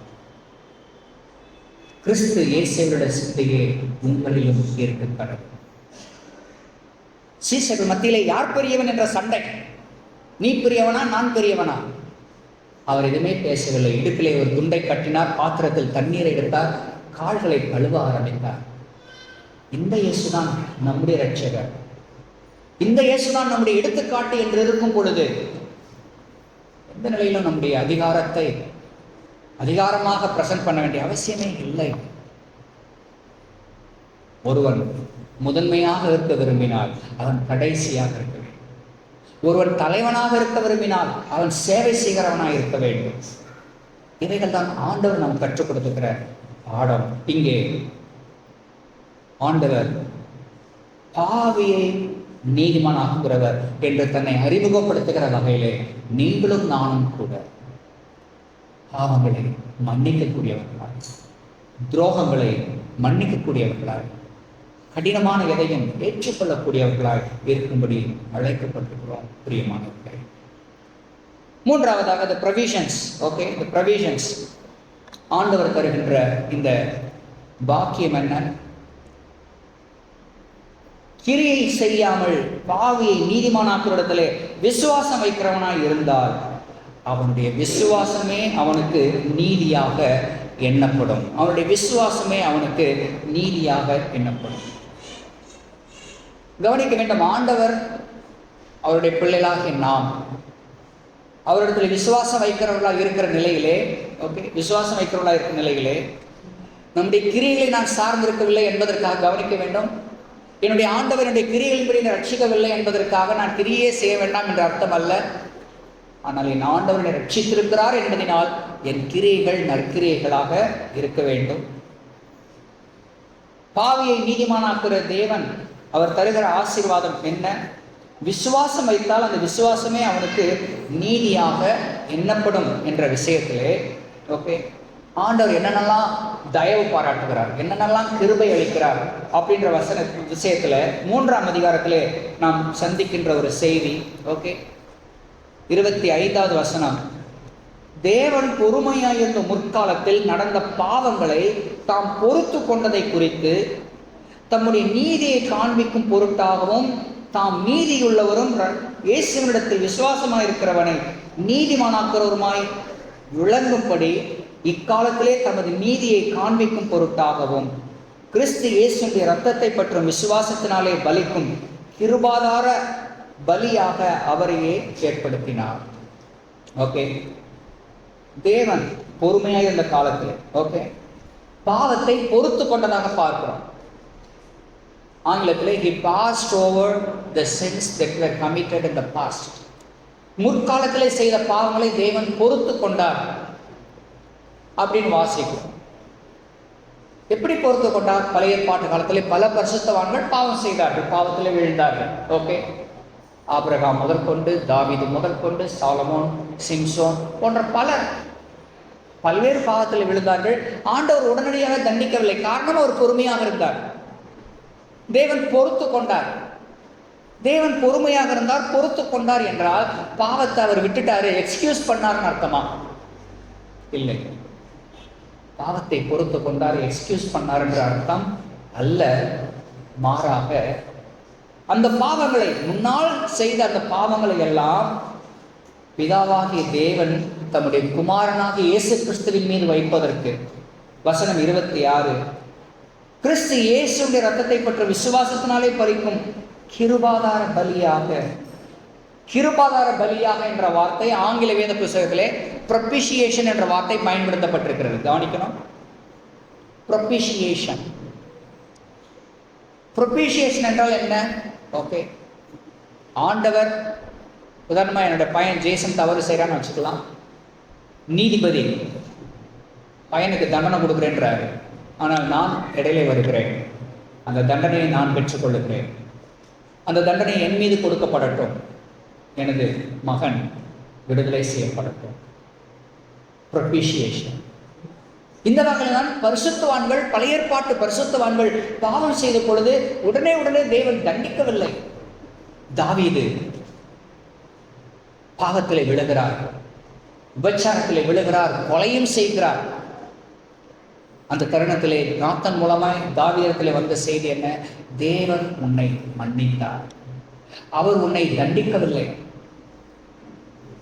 Speaker 2: கிறிஸ்து இயேசுவுடைய சிந்தையே உங்களிலும் இருக்கிறது. சீசர்கள் மத்தியிலே யார் பெரியவன் என்ற சண்டை. நீ பெரியவனா, நான் பெரியவனா? அவர் எதுவுமே பேசவில்லை. இடுப்பிலே ஒரு துண்டை கட்டினார், பாத்திரத்தில் தண்ணீரை எடுத்தார், கால்களை கழுவ ஆரம்பித்தார். இந்த இயேசுதான் நம்முடைய இரட்சகர், இந்த இயேசுதான் நம்முடைய எடுத்துக்காட்டு என்று இருக்கும் பொழுது எந்த நிலையிலும் நம்முடைய அதிகாரத்தை அதிகாரமாக பிரசன்ட் பண்ண வேண்டிய அவசியமே இல்லை. ஒருவன் முதன்மையாக இருக்க விரும்பினால் அவன் கடைசியாக இருக்க வேண்டும். ஒருவன் தலைவனாக இருக்க விரும்பினால் அவன் சேவை செய்கிறவனாக இருக்க வேண்டும். இவைகள் தான் ஆண்டவர் நாம் கற்றுக் கொடுத்துக்கிற பாடம். இங்கே ஆண்டவர் பாவியை நீதிமானாக்குகிறவர் என்று தன்னை அறிமுகப்படுத்துகிற வகையிலே நீங்களும் நானும் கூட பாவங்களை மன்னிக்கக்கூடியவர்களாய், துரோகங்களை மன்னிக்கக்கூடியவர்களாய், கடினமான எதையும் ஏற்றுக்கொள்ளக்கூடியவர்களாய் இருக்கும்படி அழைக்கப்பட்டிருக்கிறோம் பிரியமானவர்களே. மூன்றாவதாக the provisions. Okay, the provisions. ஆண்டவர் தருகின்ற இந்த பாக்கியம் என்ன? கிரியை செய்யாமல் பாவியை நீதிமானாக்குறதிலே விசுவாசம் வைக்கிறவனாய் இருந்தால் அவனுடைய விசுவாசமே அவனுக்கு நீதியாக எண்ணப்படும். அவனுடைய விசுவாசமே அவனுக்கு நீதியாக எண்ணப்படும். கவனிக்க வேண்டும், ஆண்டவர் அவருடைய பிள்ளைகளாக நாம் அவரிடத்தில் விசுவாசம் வைக்கிறவர்களாக இருக்கிற நிலையிலே, ஓகே, விசுவாசம் வைக்கிறவர்களாக இருக்கிற நிலையிலே நம்முடைய கிரியைகளை நான் சார்ந்திருக்கவில்லை என்பதற்காக கவனிக்க வேண்டும். என்னுடைய ஆண்டவர் என்னுடைய கிரியைகளின்படி ரட்சிக்கவில்லை என்பதற்காக நான் கிரியே செய்ய வேண்டாம் என்ற அர்த்தம் அல்ல. ஆனால் என் ஆண்டவரை ரட்சித்திருக்கிறார் என்பதனால் என் கிரியைகள் நற்கிரியைகளாக இருக்க வேண்டும். பாவியை நீதிமானாக்குகிற தேவன் அவர் தருகிற ஆசீர்வாதம் என்ன? விசுவாசம் வைத்தால் அந்த விசுவாசமே அவனுக்கு நீதியாக எண்ணப்படும் என்ற விஷயத்திலே, ஓகே, ஆண்டவர் என்னென்னலாம் தயவு பாராட்டுகிறார், என்னென்னலாம் கிருபை அளிக்கிறார் அப்படின்ற விஷயத்துல 3ஆம் அதிகாரத்திலே நாம் சந்திக்கின்ற ஒரு செய்தி. ஓகே, 25வது வசனம், தேவன் பொறுமையாயிருந்த முற்காலத்தில் நடந்த பாவங்களை தாம் பொறுத்து கொண்டதை குறித்து தம்முடைய நீதியை காண்பிக்கும் பொருட்டாகவும் தாம் நீதியுள்ளவரும் இயேசுவினிடத்தில் விசுவாசமாயிருக்கிறவனை நீதிமானாக்கிறவருமாய் விளங்கும்படி இக்காலத்திலே தமது நீதியை காண்பிக்கும் பொருட்டாகவும் கிறிஸ்து இயேசுடைய இரத்தத்தை பற்றும் விசுவாசத்தினாலே பலிக்கும் கிருபாதார பலியாக அவரையே ஏற்படுத்தினார். ஓகே, தேவன் பொறுமையாக இருந்த காலத்தில் பாவத்தை பொறுத்து கொண்டதாக பார்க்கிறோம். ஆங்கிலத்தில் he passed over the sins that were committed in the past. முற்காலத்திலே செய்த பாவங்களை தேவன் பொறுத்து கொண்டார் அப்படின்னு வாசிக்கிறோம். எப்படி பொறுத்து கொண்டார்? பழைய ஏற்பாட்டு காலத்திலே பல பரிசுத்தவான்கள் பாவம் செய்தார்கள், பாவத்திலே விழுந்தார்கள். ஓகே, ஆபிரகாம் முதற்கொண்டு, தாவீது முதற்கொண்டு, சாலமோன், சிம்சோன் போன்ற பல்வேறு பாவத்தில் விழுந்தார்கள். ஆண்டவர் உடனடியாக தண்டிக்கவில்லை. காரணம், அவர் பொறுமையாக இருந்தார். தேவன் பொறுத்து கொண்டார். தேவன் பொறுமையாக இருந்தார், பொறுத்து கொண்டார் என்றால் பாவத்தை அவர் விட்டுட்டாரு, எக்ஸ்கியூஸ் பண்ணார்னு அர்த்தமா? இல்லை. பாவத்தை பொறுத்து கொண்டார், எக்ஸ்கியூஸ் பண்ணார் என்ற அர்த்தம் அல்ல. மாறாக அந்த பாவங்களை, முன்னால் செய்த அந்த பாவங்களை எல்லாம் பிதாவாகிய தேவன் தம்முடைய குமாரனாகிய இயேசு கிறிஸ்துவின் மீது வைப்பதற்கு, வசனம் 26, கிறிஸ்து இயேசுடைய இரத்தத்தை பற்றி விசுவாசத்தினாலே பறிக்கும் கிருபாதார பலியாக. கிருபாதார பலியாக என்ற வார்த்தை ஆங்கில வேத புத்தகத்திலே ப்ரொபிஷியேஷன் என்ற வார்த்தை பயன்படுத்தப்பட்டிருக்கிறது. கவனிக்கணும். ப்ரொபிஷியேஷன். ப்ரொபிஷியேஷன் என்றால் என்ன? ஓகே, ஆண்டவர், உதாரணமாக என்னோட பையன் ஜேசன் தவறு செய்கிறான்னு வச்சுக்கலாம். நீதிபதி பையனுக்கு தண்டனை கொடுக்குறேன்றாரு. ஆனால் நான் இடையிலே வருகிறேன், அந்த தண்டனையை நான் பெற்றுக்கொள்ளுகிறேன். அந்த தண்டனை என் மீது கொடுக்கப்படட்டும், எனது மகன் விடுதலை செய்யப்படட்டும். ப்ரொபிஷியேஷன். இந்த வகையில் தான் பரிசுத்தவான்கள், பழைய ஏற்பாட்டு பரிசுத்தவான்கள் பாவம் செய்த பொழுது உடனே தேவன் தண்டிக்கவில்லை. தாவீது பாவத்திலே விழுகிறார், விபச்சாரத்திலே விழுகிறார், கொலையும் செய்கிறார். அந்த தருணத்திலே நாத்தன் மூலமாய் தாவீதிடத்திலே வந்த செய்தி என்ன? தேவன் உன்னை மன்னித்தார், அவர் உன்னை தண்டிக்கவில்லை.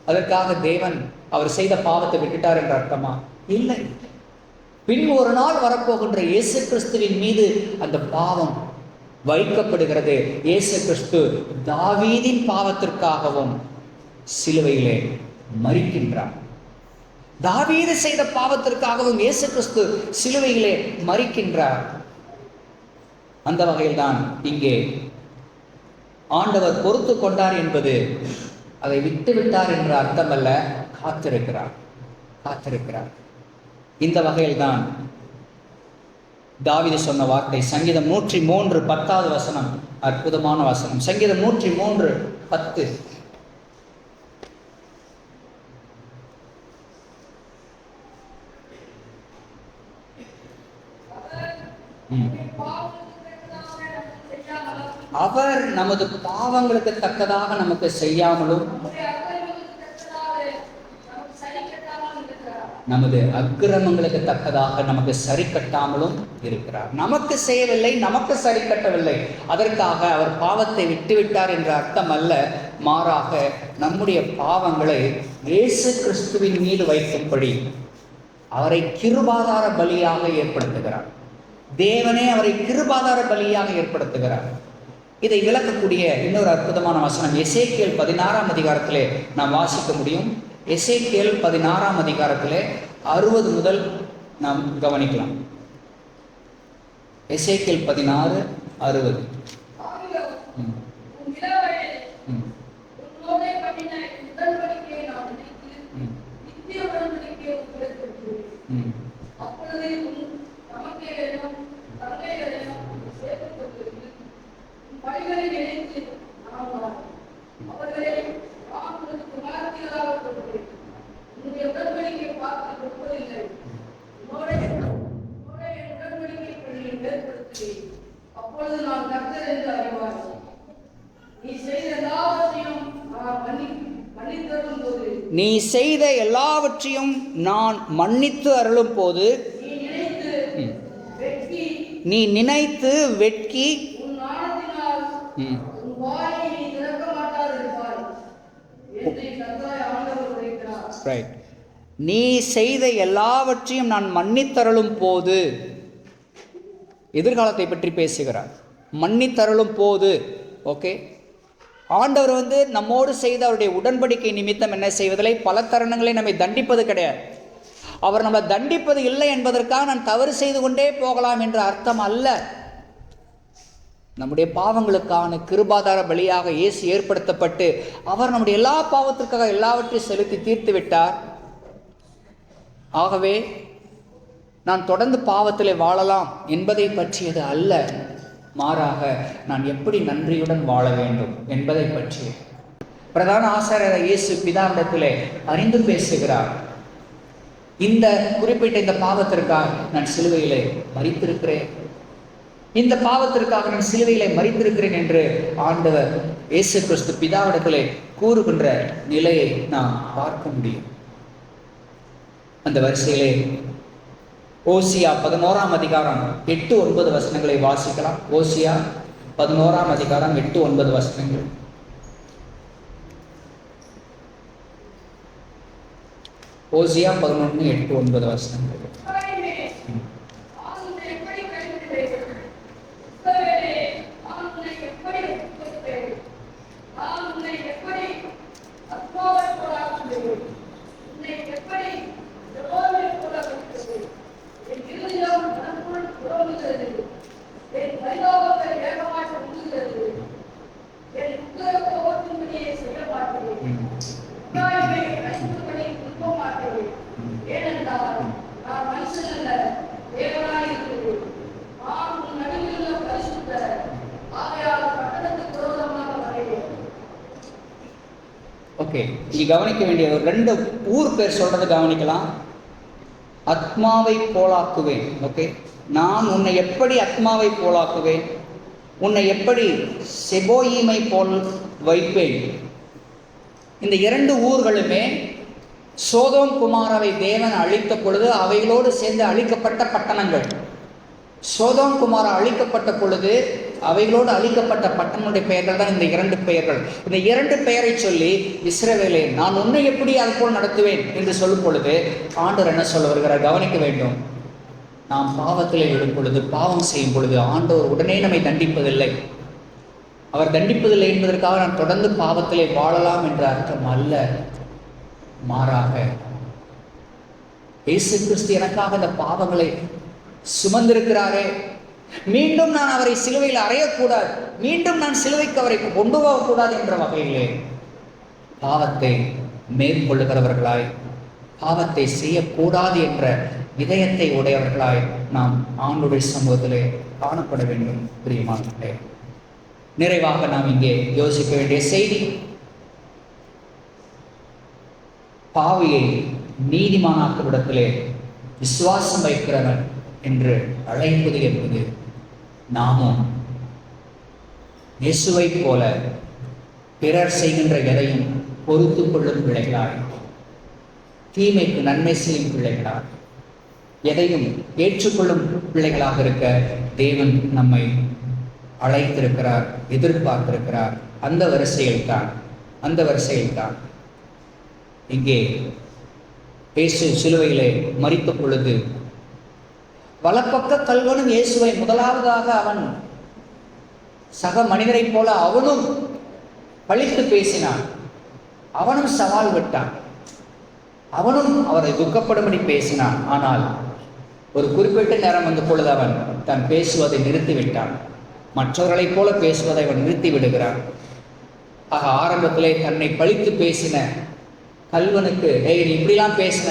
Speaker 2: அதற்காக தேவன் அவர் செய்த பாவத்தை விட்டுட்டார் என்ற அர்த்தமா? இல்லை. பின் ஒரு நாள் வரப்போகின்ற இயேசு கிறிஸ்துவின் மீது அந்த பாவம் வைக்கப்படுகிறது. இயேசு கிறிஸ்து தாவீதின் பாவத்திற்காகவும் சிலுவையிலே மரிக்கின்றார். தாவீது செய்த பாவத்திற்காகவும் இயேசு கிறிஸ்து சிலுவையிலே மரிக்கின்றார். அந்த வகையில் தான் இங்கே ஆண்டவர் பொறுத்து கொண்டார் என்பது அதை விட்டுவிட்டார் என்ற அர்த்தம் அல்ல, காத்திருக்கிறார். இந்த வகையில் தான் தாவீது சொன்ன வார்த்தை சங்கீதம் 103 10வது வசனம் அற்புதமான வசனம். சங்கீதம் 103 10. அவர் நமது பாவங்களுக்கு தக்கதாக நமக்கு செய்யாமலும் நமது அக்கிரமங்களுக்கு தக்கதாக நமக்கு சரி கட்டாமலும் இருக்கிறார். நமக்கு செய்யவில்லை, நமக்கு சரி கட்டவில்லை, அதற்காக அவர் பாவத்தை விட்டுவிட்டார் என்ற அர்த்தம் அல்ல. மாறாக நம்முடைய பாவங்களை இயேசு கிறிஸ்துவின் மீது வைக்கும்படி அவரை கிருபாதார பலியாக ஏற்படுத்துகிறார். தேவனே அவரை கிருபாதார பலியாக ஏற்படுத்துகிறார். இதை விளக்கக்கூடிய இன்னொரு அற்புதமான வசனம் எசேக்கியேல் 16ஆம் அதிகாரத்திலே நாம் வாசிக்க முடியும். எசேக்கியேல் 16ஆம் அதிகாரத்திலே 60 முதல் நாம் கவனிக்கலாம். எசேக்கியேல் 16:60.
Speaker 3: அப்பொழுது நான் கர்த்தர் என்று அறிவார். நீ செய்த எல்லாவற்றையும் நான் மன்னித்தருளும் போது
Speaker 2: நீ செய்த எல்லாவற்றையும் நான் மன்னித்து அருளும் போது
Speaker 3: நீ நினைத்து
Speaker 2: நீ நினைத்து
Speaker 3: வெட்கி
Speaker 2: வெட்கி
Speaker 3: உன் நாணத்தினால் உன் வாயை நீ திறக்க மாட்டாதிருப்பாய் என்று கர்த்தராகிய ஆண்டவர் உரைக்கிறார்.
Speaker 2: ரைட். நீ செய்த எல்லாவற்றையும் நான் மன்னித்தருளும் போது, எதிர்காலத்தை பற்றி பேசுகிறார். மன்னித்தருளும் போது, ஓகே. ஆண்டவர் நம்மோடு செய்த அவருடைய உடன்படிக்கை நிமித்தம் என்ன செய்வதில்லை, பல தருணங்களை நம்மை தண்டிப்பது கிடையாது. அவர் நம்மை தண்டிப்பது இல்லை என்பதற்காக நான் தவறு செய்து கொண்டே போகலாம் என்ற அர்த்தம் அல்ல. நம்முடைய பாவங்களுக்கான கிருபாதார பலியாக இயேசு ஏற்படுத்தப்பட்டு அவர் நம்முடைய எல்லா பாவத்திற்காக எல்லாவற்றையும் செலுத்தி தீர்த்து விட்டார். ஆகவே நான் தொடர்ந்து பாவத்திலே வாழலாம் என்பதை பற்றியது அல்ல, மாறாக நான் எப்படி நன்றியுடன் வாழ வேண்டும் என்பதை பற்றி பிரதான ஆசாரியர் இயேசு பிதாவிடத்திலே அறிந்து பேசுகிறார். இந்த குறிப்பிட்ட இந்த பாவத்திற்காக நான் சிலுவையிலே மரித்திருக்கிறேன், இந்த பாவத்திற்காக நான் சிலுவையிலே மரித்திருக்கிறேன் என்று ஆண்டவர் இயேசு கிறிஸ்து பிதாவிடத்திலே கூறுகின்ற நிலையை நாம் பார்க்க முடியும். அந்த வரிசையிலே ஓசியா 11ஆம் அதிகாரம் 8-9 வசனங்களை வாசிக்கலாம். ஓசியா 11ஆம் அதிகாரம் 8-9 வசனங்கள். ஓசியா 11:8-9 வசனங்கள். ஓகே, இங்கே கவனிக்க வேண்டிய ஒரு 2 ஊர் பேர் சொல்றதை கவனிக்கலாம். ஆத்மாவை போலாக்குவேன். ஓகே, நான் உன்னை எப்படி ஆத்மாவை போலாக்குவேன், உன்னை எப்படி செபோயீமை போல் வைப்பேன். இந்த 2 ஊர்களுமே சோதோம் குமாராவை தேவன் அழித்த பொழுது அவைகளோடு சேர்ந்து அழிக்கப்பட்ட பட்டணங்கள். சோதோம் குமாரா அழிக்கப்பட்ட பொழுது அவைகளோடு அழிக்கப்பட்ட பட்டணங்களுடைய பெயர்கள் தான் இந்த 2 பெயர்கள். இந்த 2 பெயரை சொல்லி இஸ்ரவேலே நான் உன்னை எப்படி அது போல் நடத்துவேன் என்று சொல்லும் பொழுது ஆண்டவர் என்ன சொல்ல வருகிறார் கவனிக்க வேண்டும். நாம் பாவத்திலே விடும் பொழுது, பாவம் செய்யும் பொழுது ஆண்டவர் உடனே நம்மை தண்டிப்பதில்லை. அவர் தண்டிப்பதில்லை என்பதற்காக நான் தொடர்ந்து பாவத்திலே வாழலாம் என்ற அர்த்தம் அல்ல. மாறாக இயேசு கிறிஸ்து எனக்காக இந்த பாவங்களை சுமந்திருக்கிறாரே, மீண்டும் நான் அவரை சிலுவையில் அறையக்கூடாது, மீண்டும் நான் சிலுவைக்கு அவரை கொண்டு போகக்கூடாது என்ற வகையிலே பாவத்தை மேற்கொள்ளுகிறவர்களாய், பாவத்தை செய்யக்கூடாது என்ற இதயத்தை உடையவர்களாய் நாம் ஆண்டவருடைய சமூகத்திலே காணப்பட வேண்டும். பிரியமானவர்களே, நிறைவாக நாம் இங்கே யோசிக்க வேண்டிய செய்தி, பாவியை நீதிமானாக்குவிடத்திலே விசுவாசம் வைக்கிறவன் என்று அழைப்பது என்பது நாமும் இயேசுவை போல பிறர் செய்கின்ற எதையும் பொறுத்து கொள்ளும் பிள்ளைகளாய், தீமைக்கு நன்மை செய்யும் பிள்ளைகளாய், எதையும் ஏற்றுக்கொள்ளும் பிள்ளைகளாக இருக்க தேவன் நம்மை அழைத்திருக்கிறார், எதிர்பார்த்திருக்கிறார். அந்த வரிசையில்தான் இங்கே இயேசு சிலுவையிலே மரித்த பொழுது வலப்பக்க கல்வனும் இயேசுவை முதலாவதாக அவன் சக மனிதரைப் போல அவனும் பழித்து பேசினான், அவனும் சவால் விட்டான், அவனும் அவரை துக்கப்படும்படி பேசினான். ஆனால் ஒரு குறிப்பிட்ட நேரம் வந்த பொழுது அவன் தன் பேசுவதை நிறுத்திவிட்டான். மற்றவர்களைப் போல பேசுவதை அவன் நிறுத்தி விடுகிறான். ஆக ஆரம்பத்திலே தன்னை பழித்து பேசின கல்வனுக்கு நீ இப்படிலாம் பேசின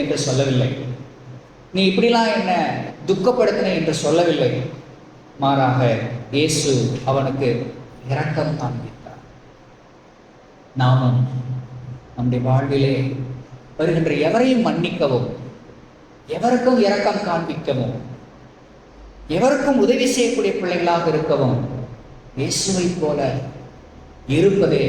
Speaker 2: என்று சொல்லவில்லை, நீ இப்படிலாம் என்ன துக்கப்படுத்தின என்று சொல்லவில்லை. மாறாக இயேசு அவனுக்கு இரக்கம் காண்பித்தார். நாமும் நம்முடைய வாழ்விலே வருகின்ற எவரையும் மன்னிக்கவும், எவருக்கும் இரக்கம் காண்பிக்கவும், எவருக்கும் உதவி செய்யக்கூடிய பிள்ளைகளாக இருக்கவும் இயேசுவை போல இருப்பதே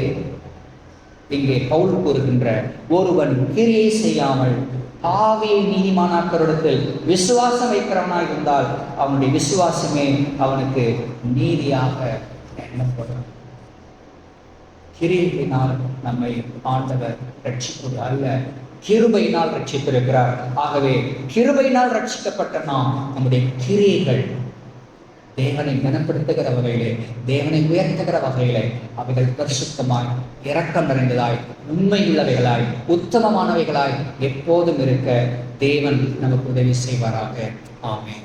Speaker 2: இங்கே பவுல் கூறுகின்ற ஒருவன் கிரியை செய்யாமல் ஆவியை நீதிமானாக்கரிடத்தில் விசுவாசம் வைக்கிறவனாய் இருந்தால் அவனுடைய விசுவாசமே அவனுக்கு நீதியாக எண்ணப்படும். கிரியையினால் நம்மை ஆண்டவர் ரட்சிப்பது அல்ல, கிருபையினால் ரட்சித்திருக்கிறார். ஆகவே கிருபையினால் ரட்சிக்கப்பட்ட நாம் நம்முடைய கிரியைகள் தேவனை கனப்படுத்துகிற வகையிலே, தேவனை உயர்த்துகிற வகையிலே அவைகள் பரிசுத்தமாய், இரக்கம் நிறைந்ததாய், உண்மையுள்ளவைகளாய், உத்தமமானவைகளாய் எப்போதும் இருக்க தேவன் நமக்கு உதவி செய்வாராக. ஆமென்.